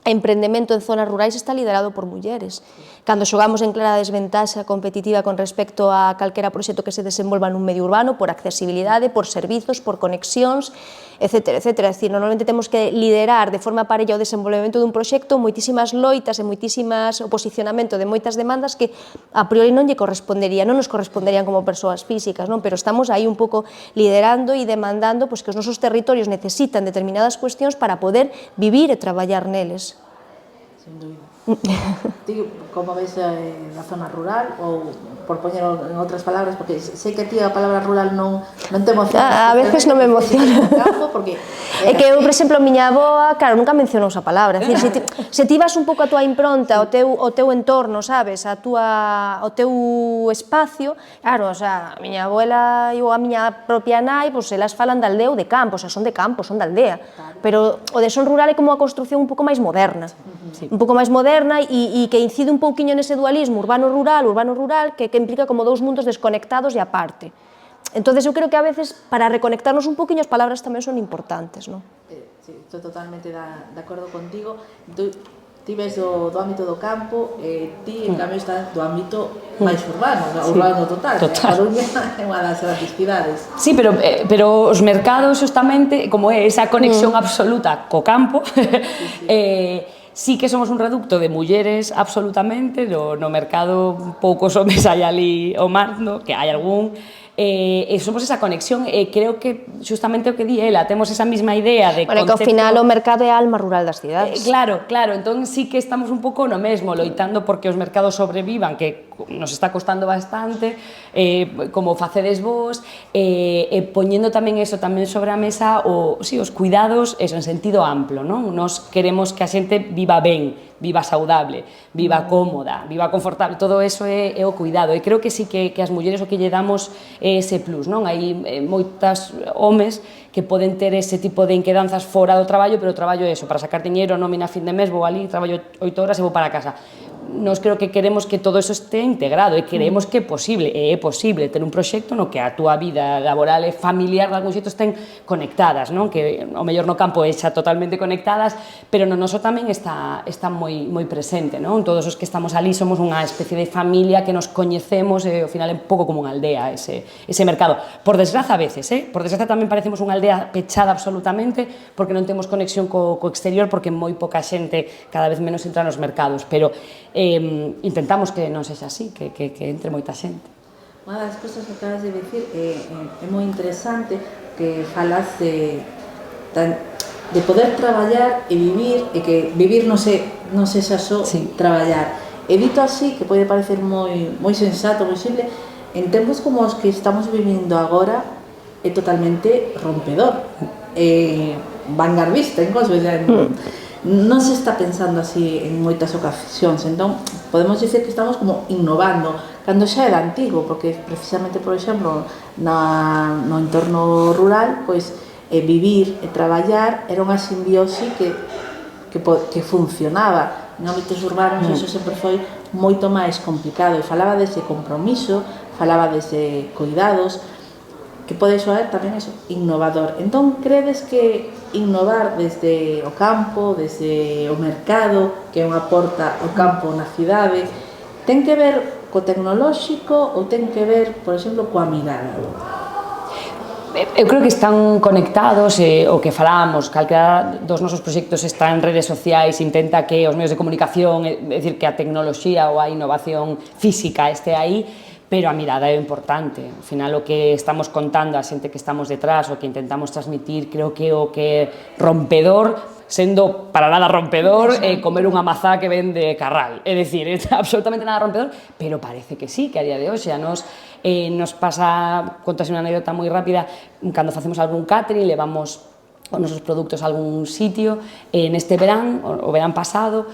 o emprendemento en zonas rurais está liderado por mulleres. Cando xogamos en clara desventaxa competitiva con respecto a calquera proxecto que se desenvolva nun medio urbano, por accesibilidade, por servizos, por conexións, etc. É dicir, normalmente temos que liderar de forma parella o desenvolvemento dun proxecto, moitísimas loitas e moitísimas o posicionamento de moitas demandas que a priori non lle correspondería, non nos corresponderían como persoas físicas, non? Pero estamos aí un pouco liderando e demandando pois, que os nosos territorios necesitan determinadas cuestións para poder vivir e traballar neles. Sin dúbida. Ti, como ves na zona rural, ou por poñerlo en outras palabras, porque sei que ti a palabra rural non te emociona. A veces non me emociona. É que eu, por exemplo, miña avoa, claro, nunca mencionou esa palabra. É dicir, se ti vas un pouco a túa impronta, o teu entorno, sabes, o teu espacio, claro, o sea, a miña abuela e a miña propia nai, pois elas falan de aldea ou de campo, o sea, son de campo, son de aldea. Pero o de son rural é como a construción un pouco máis moderna. Un pouco máis moderna e que incide un pouquiño nese dualismo urbano-rural, que implica como dous mundos desconectados e aparte. Entón, eu creo que a veces, para reconectarnos un pouquiño, as palabras tamén son importantes, non? Sí, estou totalmente de acordo contigo. Ti ves do ámbito do campo, ti, en cambio, estás do ámbito máis urbano, urbano total. A Coruña é unha das grandes cidades. Sí, pero os mercados, justamente, como é esa conexión absoluta co campo, sí que somos un reducto de mulleres absolutamente, no mercado poucos homes hai ali o mando, que hai algún, e somos esa conexión, e creo que justamente o que di ela, temos esa mesma idea de concepto... que ao final o mercado é a alma rural das cidades. Claro, entón sí que estamos un pouco no mesmo, loitando porque os mercados sobrevivan, que nos está costando bastante, como facedes vos, e poñendo tamén eso tamén sobre a mesa, os cuidados, eso, en sentido amplo, non? Nos queremos que a xente viva ben, viva saudable, viva cómoda, viva confortable, todo eso é o cuidado, e creo que sí que as mulleres o que lle damos é ese plus, non? Hai moitas homes que poden ter ese tipo de inquedanzas fora do traballo, pero o traballo é eso, para sacar diñeiro, nómina a fin de mes, vou ali, traballo 8 horas e vou para casa. Nos creo que queremos que todo eso este integrado e queremos que é posible ter un proxecto no que a túa vida laboral e familiar de algún xeito estén conectadas, non? Que ao mellor no campo é xa totalmente conectadas, pero no noso tamén está moi presente, non? Todos os que estamos ali somos unha especie de familia que nos coñecemos e ao final é un pouco como unha aldea ese mercado. Por desgraza a veces, por desgraza tamén parecemos unha aldea pechada absolutamente porque non temos conexión co exterior porque moi poca xente cada vez menos entra nos mercados, pero intentamos que non sexa así, que entre moita xente. Unha das cousas que acabas de dicir é moi interesante, que falas de poder traballar e vivir, e que vivir non sexa só traballar. E dito así, que pode parecer moi sensato, moi simple, en tempos como os que estamos vivindo agora é totalmente rompedor, vanguardista, incluso, non se está pensando así en moitas ocasións, entón podemos dizer que estamos como innovando, cando xa era antigo, porque precisamente, por exemplo, no entorno rural, pois vivir e traballar era unha simbiose que funcionaba. En ámbitos urbanos eso sempre foi moito máis complicado, e falaba dese compromiso, falaba dese cuidados, que pode soar tamén eso, innovador. Entón, credes que innovar desde o campo, desde o mercado, que é unha porta ao campo na cidade, ten que ver co tecnolóxico ou ten que ver, por exemplo, coa mirada? Eu creo que están conectados, o que falábamos, calquera dos nosos proxectos está en redes sociais, intenta que os medios de comunicación, é dicir, que a tecnoloxía ou a innovación física este aí, pero a mirada é importante. Ao final, o que estamos contando a xente que estamos detrás, o que intentamos transmitir, creo que o que rompedor, sendo para nada rompedor, comer unha mazá que ven de Carral. É dicir, é absolutamente nada rompedor, pero parece que sí, que a día de hoxe a nos pasa, contase unha anécdota moi rápida, cando facemos algún catering, levamos os nosos produtos a algún sitio, neste verán, o verán pasado,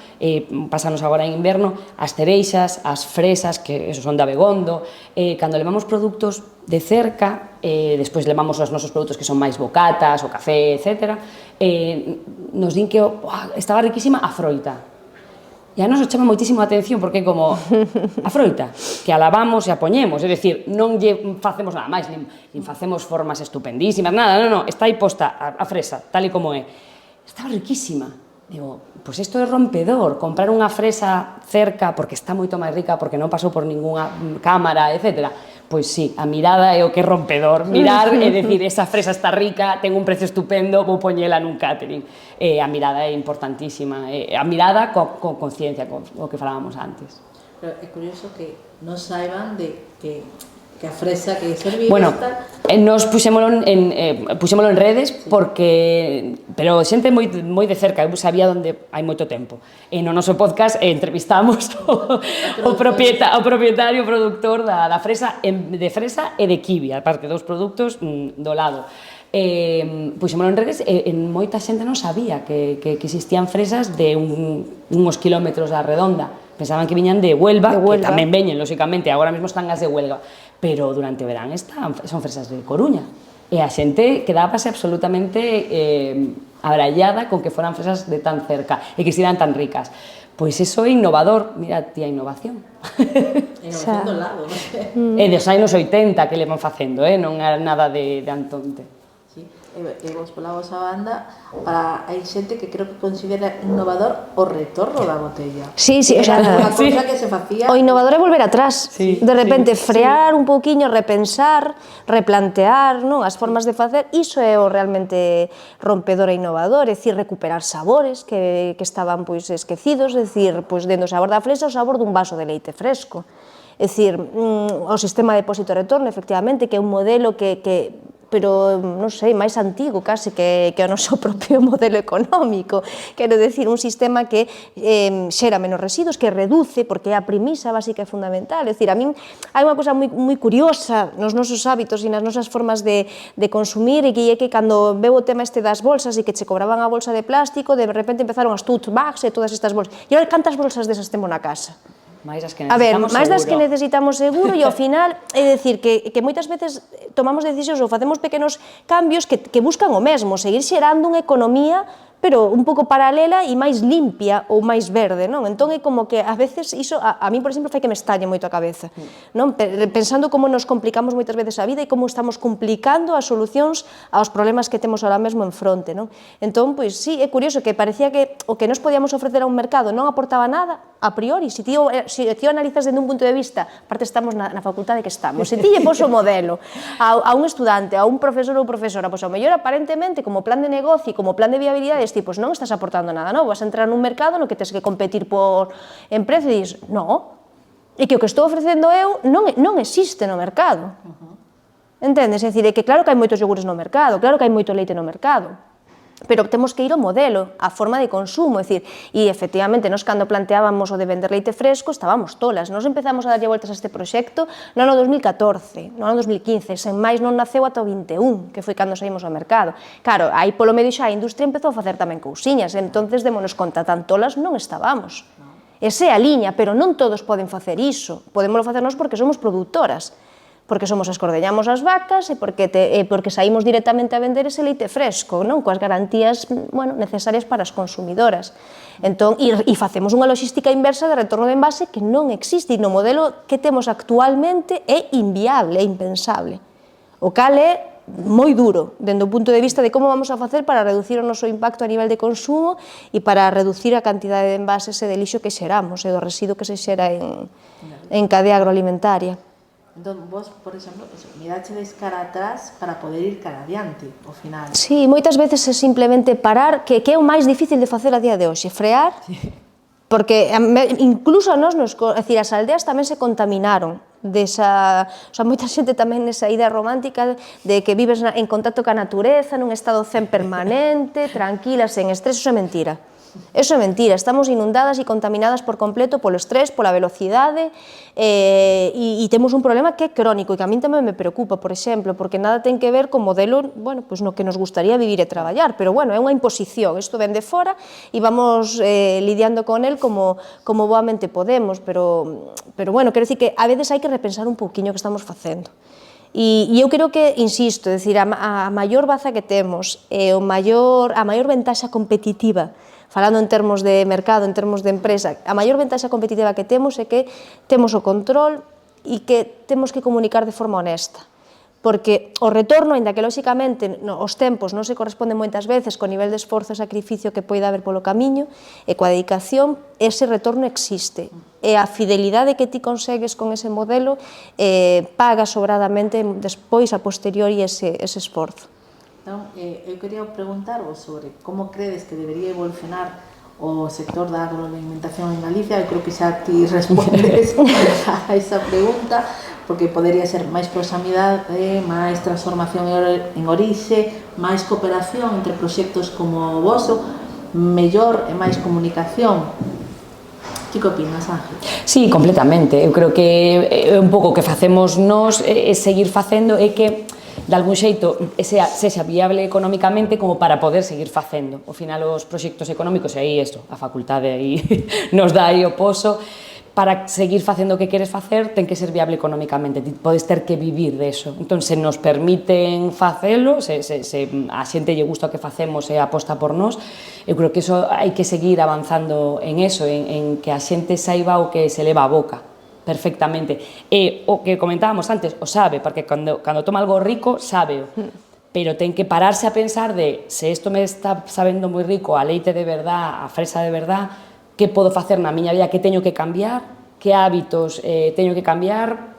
pasanos agora en inverno, as cereixas, as fresas, que son de Abegondo, cando levamos produtos de cerca, despois levamos os nosos produtos que son máis bocatas, o café, etc., nos din que estaba riquísima a froita. E a nos chama moitísimo a atención porque é como a froita, que a lavamos e a poñemos, é dicir, non lle facemos nada máis, nin facemos formas estupendísimas, nada, non, está aí posta a fresa, tal e como é. Estaba riquísima. Digo, pois isto é rompedor, comprar unha fresa cerca porque está moito máis rica, porque non pasou por ningunha cámara, etc. Pois sí, a mirada é o que é rompedor, mirar e decir, esa fresa está rica, ten un precio estupendo, vou poñela nun catering. A mirada é importantísima, a mirada con conciencia, o que falábamos antes. Pero é curioso que non saiban de que a fresa que servir bueno, tal... nos puxémolo en redes porque pero xente moi de cerca, eu sabía onde hai moito tempo. E no noso podcast entrevistamos o propietario, o productor da fresa, de fresa e de kiwi, aparte dos produtos do lado. Puxémolo en redes e moita xente non sabía que existían fresas de uns kilómetros da redonda. Pensaban que viñan de Huelva, que tamén veñen, lóxicamente, agora mesmo están as de Huelva, pero durante o verán son fresas de Coruña. E a xente quedábase absolutamente abrallada con que foran fresas de tan cerca e que estiveran tan ricas. Pois iso é innovador, mira ti a innovación. Innovación do lado, non? E dos anos 80 que le van facendo, non era nada de antonte. Sí, e vos pola vosa banda, hai xente que creo que considera innovador o retorno da botella. Sí, o sea, era unha cousa que se facía... O innovador é volver atrás, de repente frear un pouquiño, repensar, replantear, non, as formas de facer, iso é o realmente rompedor e innovador, é dicir, recuperar sabores que estaban pois esquecidos, é dicir, pois dentro do sabor da fresa, o sabor dun vaso de leite fresco. É dicir, o sistema de depósito e retorno, efectivamente, que é un modelo pero, non sei, máis antigo case que o noso propio modelo económico. Quero decir, un sistema que xera menos residuos, que reduce, porque é a premisa básica e fundamental. É dicir, a min hai unha cosa moi curiosa nos nosos hábitos e nas nosas formas de consumir, e que é que cando veo o tema este das bolsas e que che cobraban a bolsa de plástico, de repente empezaron as tote bags e todas estas bolsas. E agora, cantas bolsas desas temos na casa? Máis das que necesitamos seguro. Máis das que necesitamos seguro, e ao final, é dicir, que moitas veces tomamos decisións ou facemos pequenos cambios que buscan o mesmo, seguir xerando unha economía pero un pouco paralela e máis limpia ou máis verde, non? Entón é como que a veces iso, a mí, por exemplo, fai que me estalle moito a cabeza, non? Pensando como nos complicamos moitas veces a vida e como estamos complicando as solucións aos problemas que temos ahora mesmo en fronte, non? Entón, pois sí, é curioso que parecía que o que nos podíamos ofrecer a un mercado non aportaba nada, a priori, se ti analizas desde un punto de vista, aparte estamos na facultade que estamos, se ti lle pos o modelo a un estudante, a un profesor ou profesora, pois ao mellor aparentemente como plan de negocio e como plan de viabilidade, pois non estás aportando nada novo, vas a entrar nun mercado no que tens que competir en precio e dis, non, e que o que estou ofrecendo eu non existe no mercado. Entendes? É dicir, é que claro que hai moitos yogures no mercado, claro que hai moito leite no mercado, pero temos que ir ao modelo, á forma de consumo, é dicir, e efectivamente, nos cando planteábamos o de vender leite fresco, estábamos tolas, nos empezamos a darlle voltas a este proxecto no ano 2014, no ano 2015, sen máis non naceu ata o 21, que foi cando saímos ao mercado. Claro, aí polo medio xa a industria empezou a facer tamén cousiñas, entonces démonos conta, tan tolas non estábamos. Esa é a liña, pero non todos poden facer iso, podémoslo facer nós porque somos produtoras, porque somos as que ordeñamos as vacas e porque saímos directamente a vender ese leite fresco, non? Coas garantías, bueno, necesarias para as consumidoras. Entón, e facemos unha logística inversa de retorno de envase que non existe, e no modelo que temos actualmente é inviable, é impensable. O cal é moi duro, dende o punto de vista de como vamos a facer para reducir o noso impacto a nivel de consumo e para reducir a cantidade de envases e de lixo que xeramos, e do residuo que se xera en cadea agroalimentaria. Entón, vos, por exemplo, mirachedes cara atrás para poder ir cara adiante, ao final. Sí, moitas veces é simplemente parar, que é o máis difícil de facer a día de hoxe, frear, porque incluso a nós, é dicir, as aldeas tamén se contaminaron desa, o sea, moita xente tamén nesa idea romántica de que vives en contacto ca natureza, nun estado zen permanente, tranquila, sen estrés, eso é mentira. Eso é mentira, estamos inundadas e contaminadas por completo polo estrés, pola velocidade, e temos un problema que é crónico e que a min tamén me preocupa, por exemplo, porque nada ten que ver con modelo, bueno, pois no que nos gustaría vivir e traballar, pero bueno, é unha imposición, isto ven de fora e vamos lidiando con el como boamente podemos, pero bueno, quero dicir que a veces hai que repensar un pouquiño o que estamos facendo. E eu creo que, insisto, é dicir, a maior baza que temos, a maior ventaxa competitiva, falando en termos de mercado, en termos de empresa, a maior ventaxa competitiva que temos é que temos o control e que temos que comunicar de forma honesta. porque o retorno, aínda que lóxicamente os tempos non se corresponden moitas veces co nivel de esforzo e sacrificio que poida haber polo camiño e coa dedicación, ese retorno existe. E a fidelidade que ti consegues con ese modelo paga sobradamente despois, a posteriori, ese esforzo. Entón, eu quería preguntarvos sobre como credes que debería evolucionar o sector da agroalimentación en Galicia. Eu creo que xa ti respondes a esa pregunta, porque podería ser máis proximidade, máis transformación en orixe, máis cooperación entre proxectos como o voso, mellor e máis comunicación. Que opinas, Ángel? Sí, completamente. Eu creo que un pouco o que facemos nós é seguir facendo e que de algún xeito sexa viable económicamente como para poder seguir facendo. Ao final os proxectos económicos, e aí isto, a facultade aí nos dá aí o poso, para seguir facendo o que queres facer ten que ser viable económicamente, podes ter que vivir deso. Entón, se nos permiten facelo, se a xente lle gusta o que facemos e aposta por nós, eu creo que iso hai que seguir avanzando en eso, en que a xente saiba o que se leva a boca perfectamente. E o que comentábamos antes, o sabe, porque cando toma algo rico, sábeo. Pero ten que pararse a pensar de se isto me está sabendo moi rico, a leite de verdad, a fresa de verdad, que podo facer na miña vida, que teño que cambiar, que hábitos teño que cambiar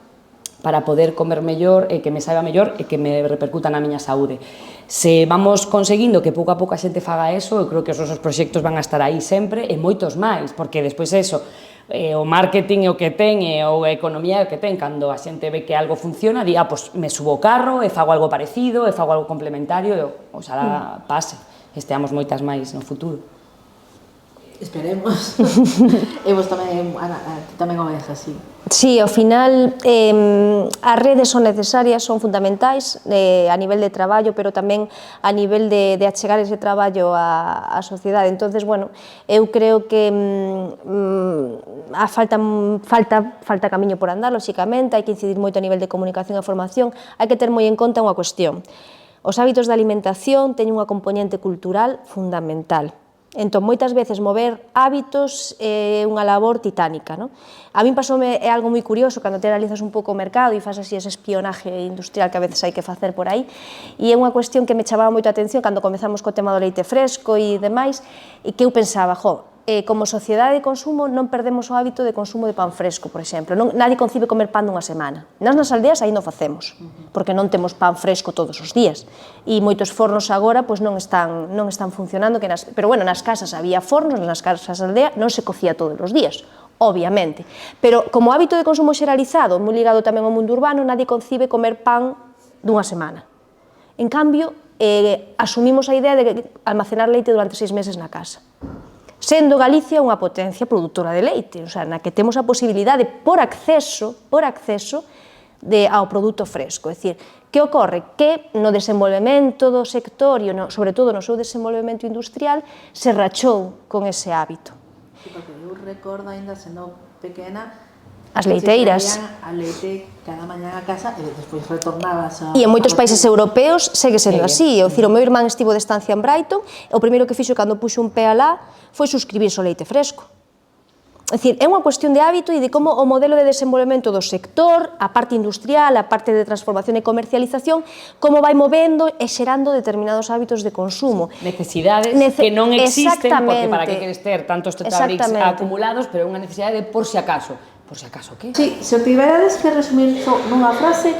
para poder comer mellor e que me saiba mellor e que me repercuta na miña saúde. Se vamos conseguindo que pouco a pouco a xente faga eso, eu creo que os nosos proxectos van a estar aí sempre e moitos máis, porque despois eso, o marketing é o que ten e a economía é o que ten, cando a xente ve que algo funciona, di, pois me subo o carro e fago algo parecido, e fago algo complementario, e oxalá pase, esteamos moitas máis no futuro. Esperemos. E vos tamén, Ana, tamén o ves así. Sí, ao final as redes son necesarias, son fundamentais a nivel de traballo, pero tamén a nivel de achegar ese traballo á sociedade. Entonces, bueno, eu creo que falta camiño por andar, lóxicamente, hai que incidir moito a nivel de comunicación e formación, hai que ter moi en conta unha cuestión. Os hábitos de alimentación teñen unha componente cultural fundamental. Entón, moitas veces mover hábitos é unha labor titánica, non? A min pasoume é algo moi curioso cando te analizas un pouco o mercado e faz así ese espionaje industrial que a veces hai que facer por aí, e é unha cuestión que me chamaba moito a atención cando comezamos co tema do leite fresco e demais, e que eu pensaba, como sociedade de consumo non perdemos o hábito de consumo de pan fresco, por exemplo. Nadie concibe comer pan dunha semana. Nas aldeas aí non facemos, porque non temos pan fresco todos os días. E moitos fornos agora non están funcionando, pero bueno, nas casas había fornos, nas casas da aldea non se cocía todos os días, obviamente. Pero como hábito de consumo xeralizado, moi ligado tamén ao mundo urbano, nadie concibe comer pan dunha semana. En cambio, asumimos a idea de almacenar leite durante 6 meses na casa. Sendo Galicia unha potencia produtora de leite, na que temos a posibilidade por acceso ao produto fresco. É dicir, que ocorre? Que no desenvolvemento do sector e sobre todo no seu desenvolvemento industrial se rachou con ese hábito. Porque eu recordo ainda sendo pequena as leiteiras. A leite cada mañá a casa e despois retornabas a... E en moitos países europeos segue sendo así. O meu irmán estivo de estancia en Brighton, o primeiro que fixo cando puxo un pé alá foi suscribirse ao leite fresco. É dicir, é unha cuestión de hábito e de como o modelo de desenvolvemento do sector, a parte industrial, a parte de transformación e comercialización, como vai movendo e xerando determinados hábitos de consumo. Necesidades que non existen, porque para que queres ter tantos tetrabricks acumulados, pero é unha necesidade de por si acaso. Por si acaso, que? Sí, se o tiverades que resumir nunha frase,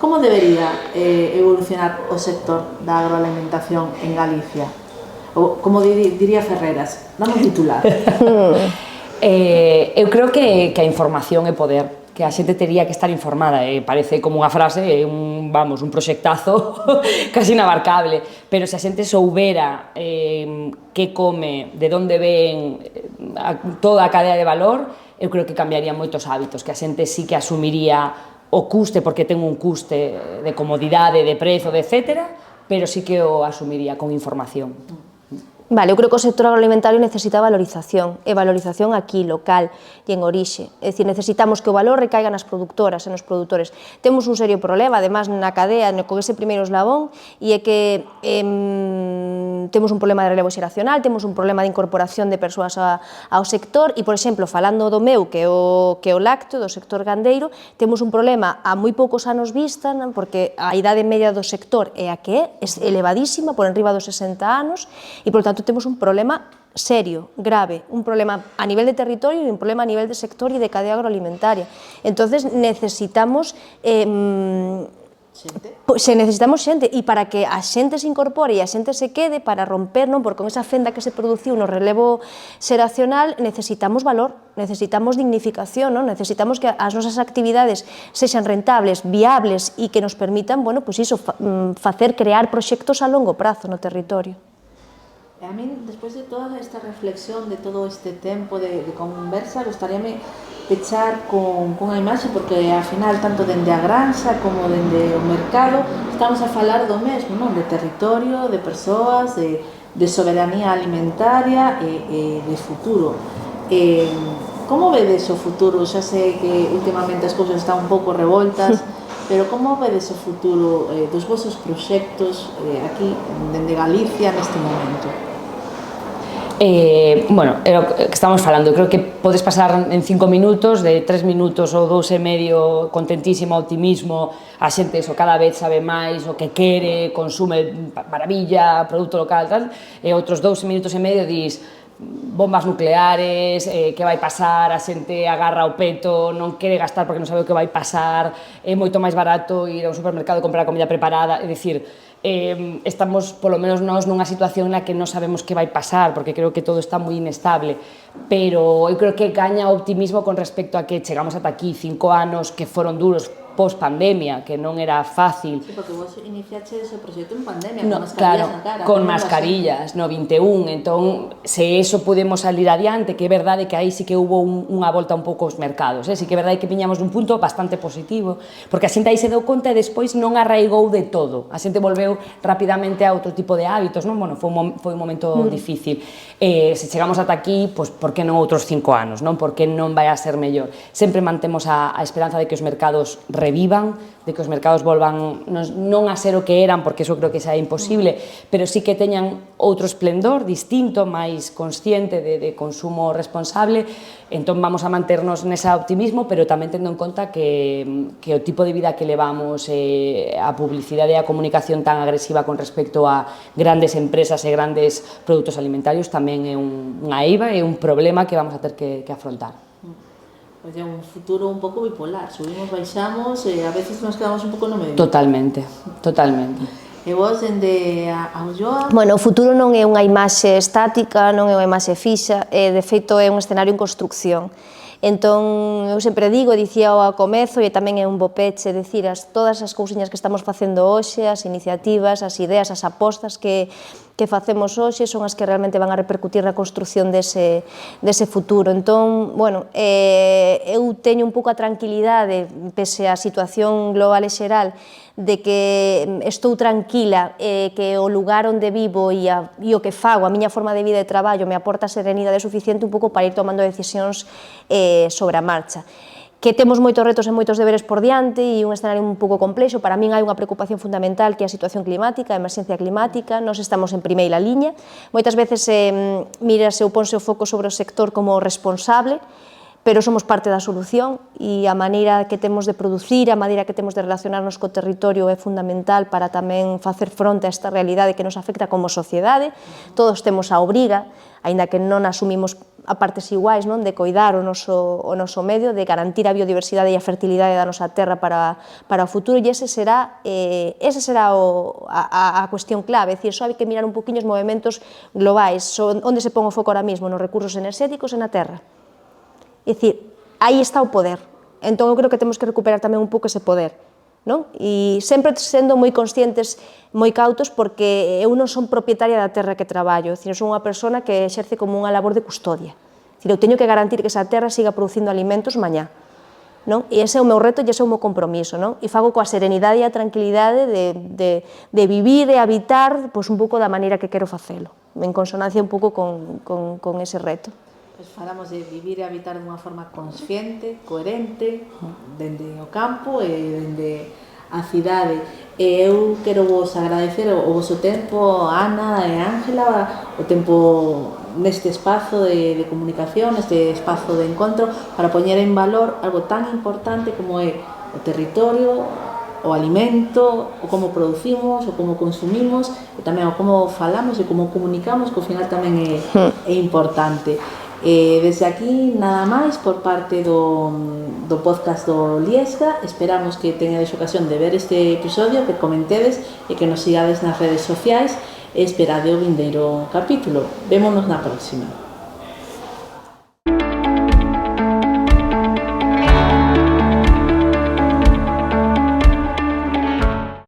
como debería evolucionar o sector da agroalimentación en Galicia? Ou, como diría Ferreras, dame un titular. Eu creo que a información é poder, que a xente tería que estar informada, parece como unha frase, un proxectazo casi inabarcable, pero se a xente soubera que come, de onde ven toda a cadea de valor, eu creo que cambiaría moitos hábitos, que a xente sí que asumiría o custe, porque ten un custe de comodidade, de prezo, etcétera, pero sí que o asumiría con información. Vale, eu creo que o sector agroalimentario necesita valorización, e valorización aquí, local e en orixe. É dicir, necesitamos que o valor recaiga nas productoras e nos produtores. Temos un serio problema, además, na cadea, con ese primeiro eslabón, e é que temos un problema de relevo xeracional, temos un problema de incorporación de persoas ao sector e, por exemplo, falando do meu, que é o lácteo, do sector gandeiro, temos un problema a moi poucos anos vista, porque a idade media do sector é a que é elevadísima, por enriba dos 60 anos, e, por tanto, temos un problema serio, grave, un problema a nivel de territorio e un problema a nivel de sector e de cadea agroalimentaria. Entonces necesitamos xente, e para que a xente se incorpore e a xente se quede, para romper, non? Porque con esa fenda que se produciu no relevo xeracional necesitamos valor, necesitamos dignificación, non? Necesitamos que as nosas actividades sexan rentables, viables e que nos permitan, bueno, pois iso, crear proxectos a longo prazo no territorio. A mí, despois de toda esta reflexión, de todo este tempo de conversa, gustaríame pechar con unha imaxe, porque ao final, tanto dende a granxa como dende o mercado, estamos a falar do mesmo, non? De territorio, de persoas, de soberanía alimentaria e de futuro. Como vedes o futuro? Xa sei que últimamente as cousas están un pouco revoltas, pero como vedes o futuro dos vosos proxectos aquí, dende Galicia, neste momento? Bueno, é o que estamos falando, creo que podes pasar en 5 minutos, de 3 minutos ou 2 e medio, contentísimo, optimismo, a xente eso cada vez sabe máis o que quere, consume maravilla, produto local, tal, e outros 2 minutos e medio dis bombas nucleares, que vai pasar, a xente agarra o peto, non quere gastar porque non sabe o que vai pasar, é moito máis barato ir ao supermercado e comprar a comida preparada, é dicir, estamos, polo menos nós, nunha situación na que non sabemos que vai pasar, porque creo que todo está moi inestable, pero eu creo que gaña o optimismo con respecto a que chegamos ata aquí 5 anos que foron duros post-pandemia, que non era fácil. Sí, porque vos iniciaches o proxecto en pandemia, no, con mascarillas claro, na cara. Con mascarillas, no 21, entón, se eso podemos salir adiante, que é verdade que aí sí que hubo unha volta un pouco aos mercados, sí que é verdade que viñamos dun punto bastante positivo, porque a xente aí se deu conta e despois non arraigou de todo, a xente volveu rapidamente a outro tipo de hábitos, non? Bueno, foi un momento difícil. Se chegamos ata aquí, pois, por que non outros 5 anos, non? Por que non vai a ser mellor? Sempre mantemos a esperanza de que os mercados revivan, de que os mercados volvan non a ser o que eran, porque iso creo que xa é imposible, pero sí que teñan outro esplendor distinto, máis consciente de consumo responsable. Entón vamos a manternos nesa optimismo, pero tamén tendo en conta que o tipo de vida que levamos, a publicidade e a comunicación tan agresiva con respecto a grandes empresas e grandes produtos alimentarios tamén é unha eiva, é un problema que vamos a ter que afrontar. Pois é un futuro un pouco bipolar, subimos, baixamos e a veces nos quedamos un pouco no medio. Totalmente, totalmente. E vos, dende a Ulloa? Bueno, o futuro non é unha imaxe estática, non é unha imaxe fixa, de feito é un escenario en construcción. Entón, eu sempre digo, dicía ao comezo, e tamén é un bo peche, decir, todas as cousiñas que estamos facendo hoxe, as iniciativas, as ideas, as apostas que facemos hoxe son as que realmente van a repercutir na construcción dese futuro. Entón, bueno, eu teño un pouco a tranquilidade, pese á situación global e xeral, de que estou tranquila, que o lugar onde vivo e o que fago, a miña forma de vida e traballo me aporta serenidade suficiente un pouco para ir tomando decisións sobre a marcha. Que temos moitos retos e moitos deberes por diante e un escenario un pouco complexo. Para min hai unha preocupación fundamental que é a situación climática, a emerxencia climática. Nós estamos en primeira liña. Moitas veces mírase ou ponse o foco sobre o sector como responsable, pero somos parte da solución e a maneira que temos de producir, a maneira que temos de relacionarnos co territorio é fundamental para tamén facer fronte a esta realidade que nos afecta como sociedade. Todos temos a obriga, aínda que non asumimos a partes iguais, non, de coidar o noso medio, de garantir a biodiversidade e a fertilidade da nosa terra para o futuro, e ese será a cuestión clave. É dicir, só hai que mirar un poquinho os movimentos globais, onde se pon o foco ahora mesmo, nos recursos enerxéticos e na terra. É dicir, aí está o poder. Entón, eu creo que temos que recuperar tamén un pouco ese poder, non? E sempre sendo moi conscientes, moi cautos, porque eu non son propietaria da terra que traballo, é dicir, eu son unha persona que exerce como unha labor de custodia. É dicir, eu teño que garantir que esa terra siga producindo alimentos mañá, non? E ese é o meu reto e ese é o meu compromiso, non? E fago coa serenidade e a tranquilidade de vivir e habitar pois, un pouco da maneira que quero facelo, en consonancia un pouco con ese reto. Pois falamos de vivir e habitar dunha forma consciente, coherente, dende o campo e dende a cidade. Eu quero vos agradecer o vosso tempo, Ana e Ángela, o tempo neste espazo de comunicación, neste espazo de encontro, para poñer en valor algo tan importante como é o territorio, o alimento, o como producimos, o como consumimos, e tamén o como falamos e como comunicamos, que ao final tamén é importante. Desde aquí, nada máis por parte do podcast do Liesga. Esperamos que teñades ocasión de ver este episodio, que comentedes e que nos sigades nas redes sociais e esperade o vindeiro capítulo. Vémonos na próxima.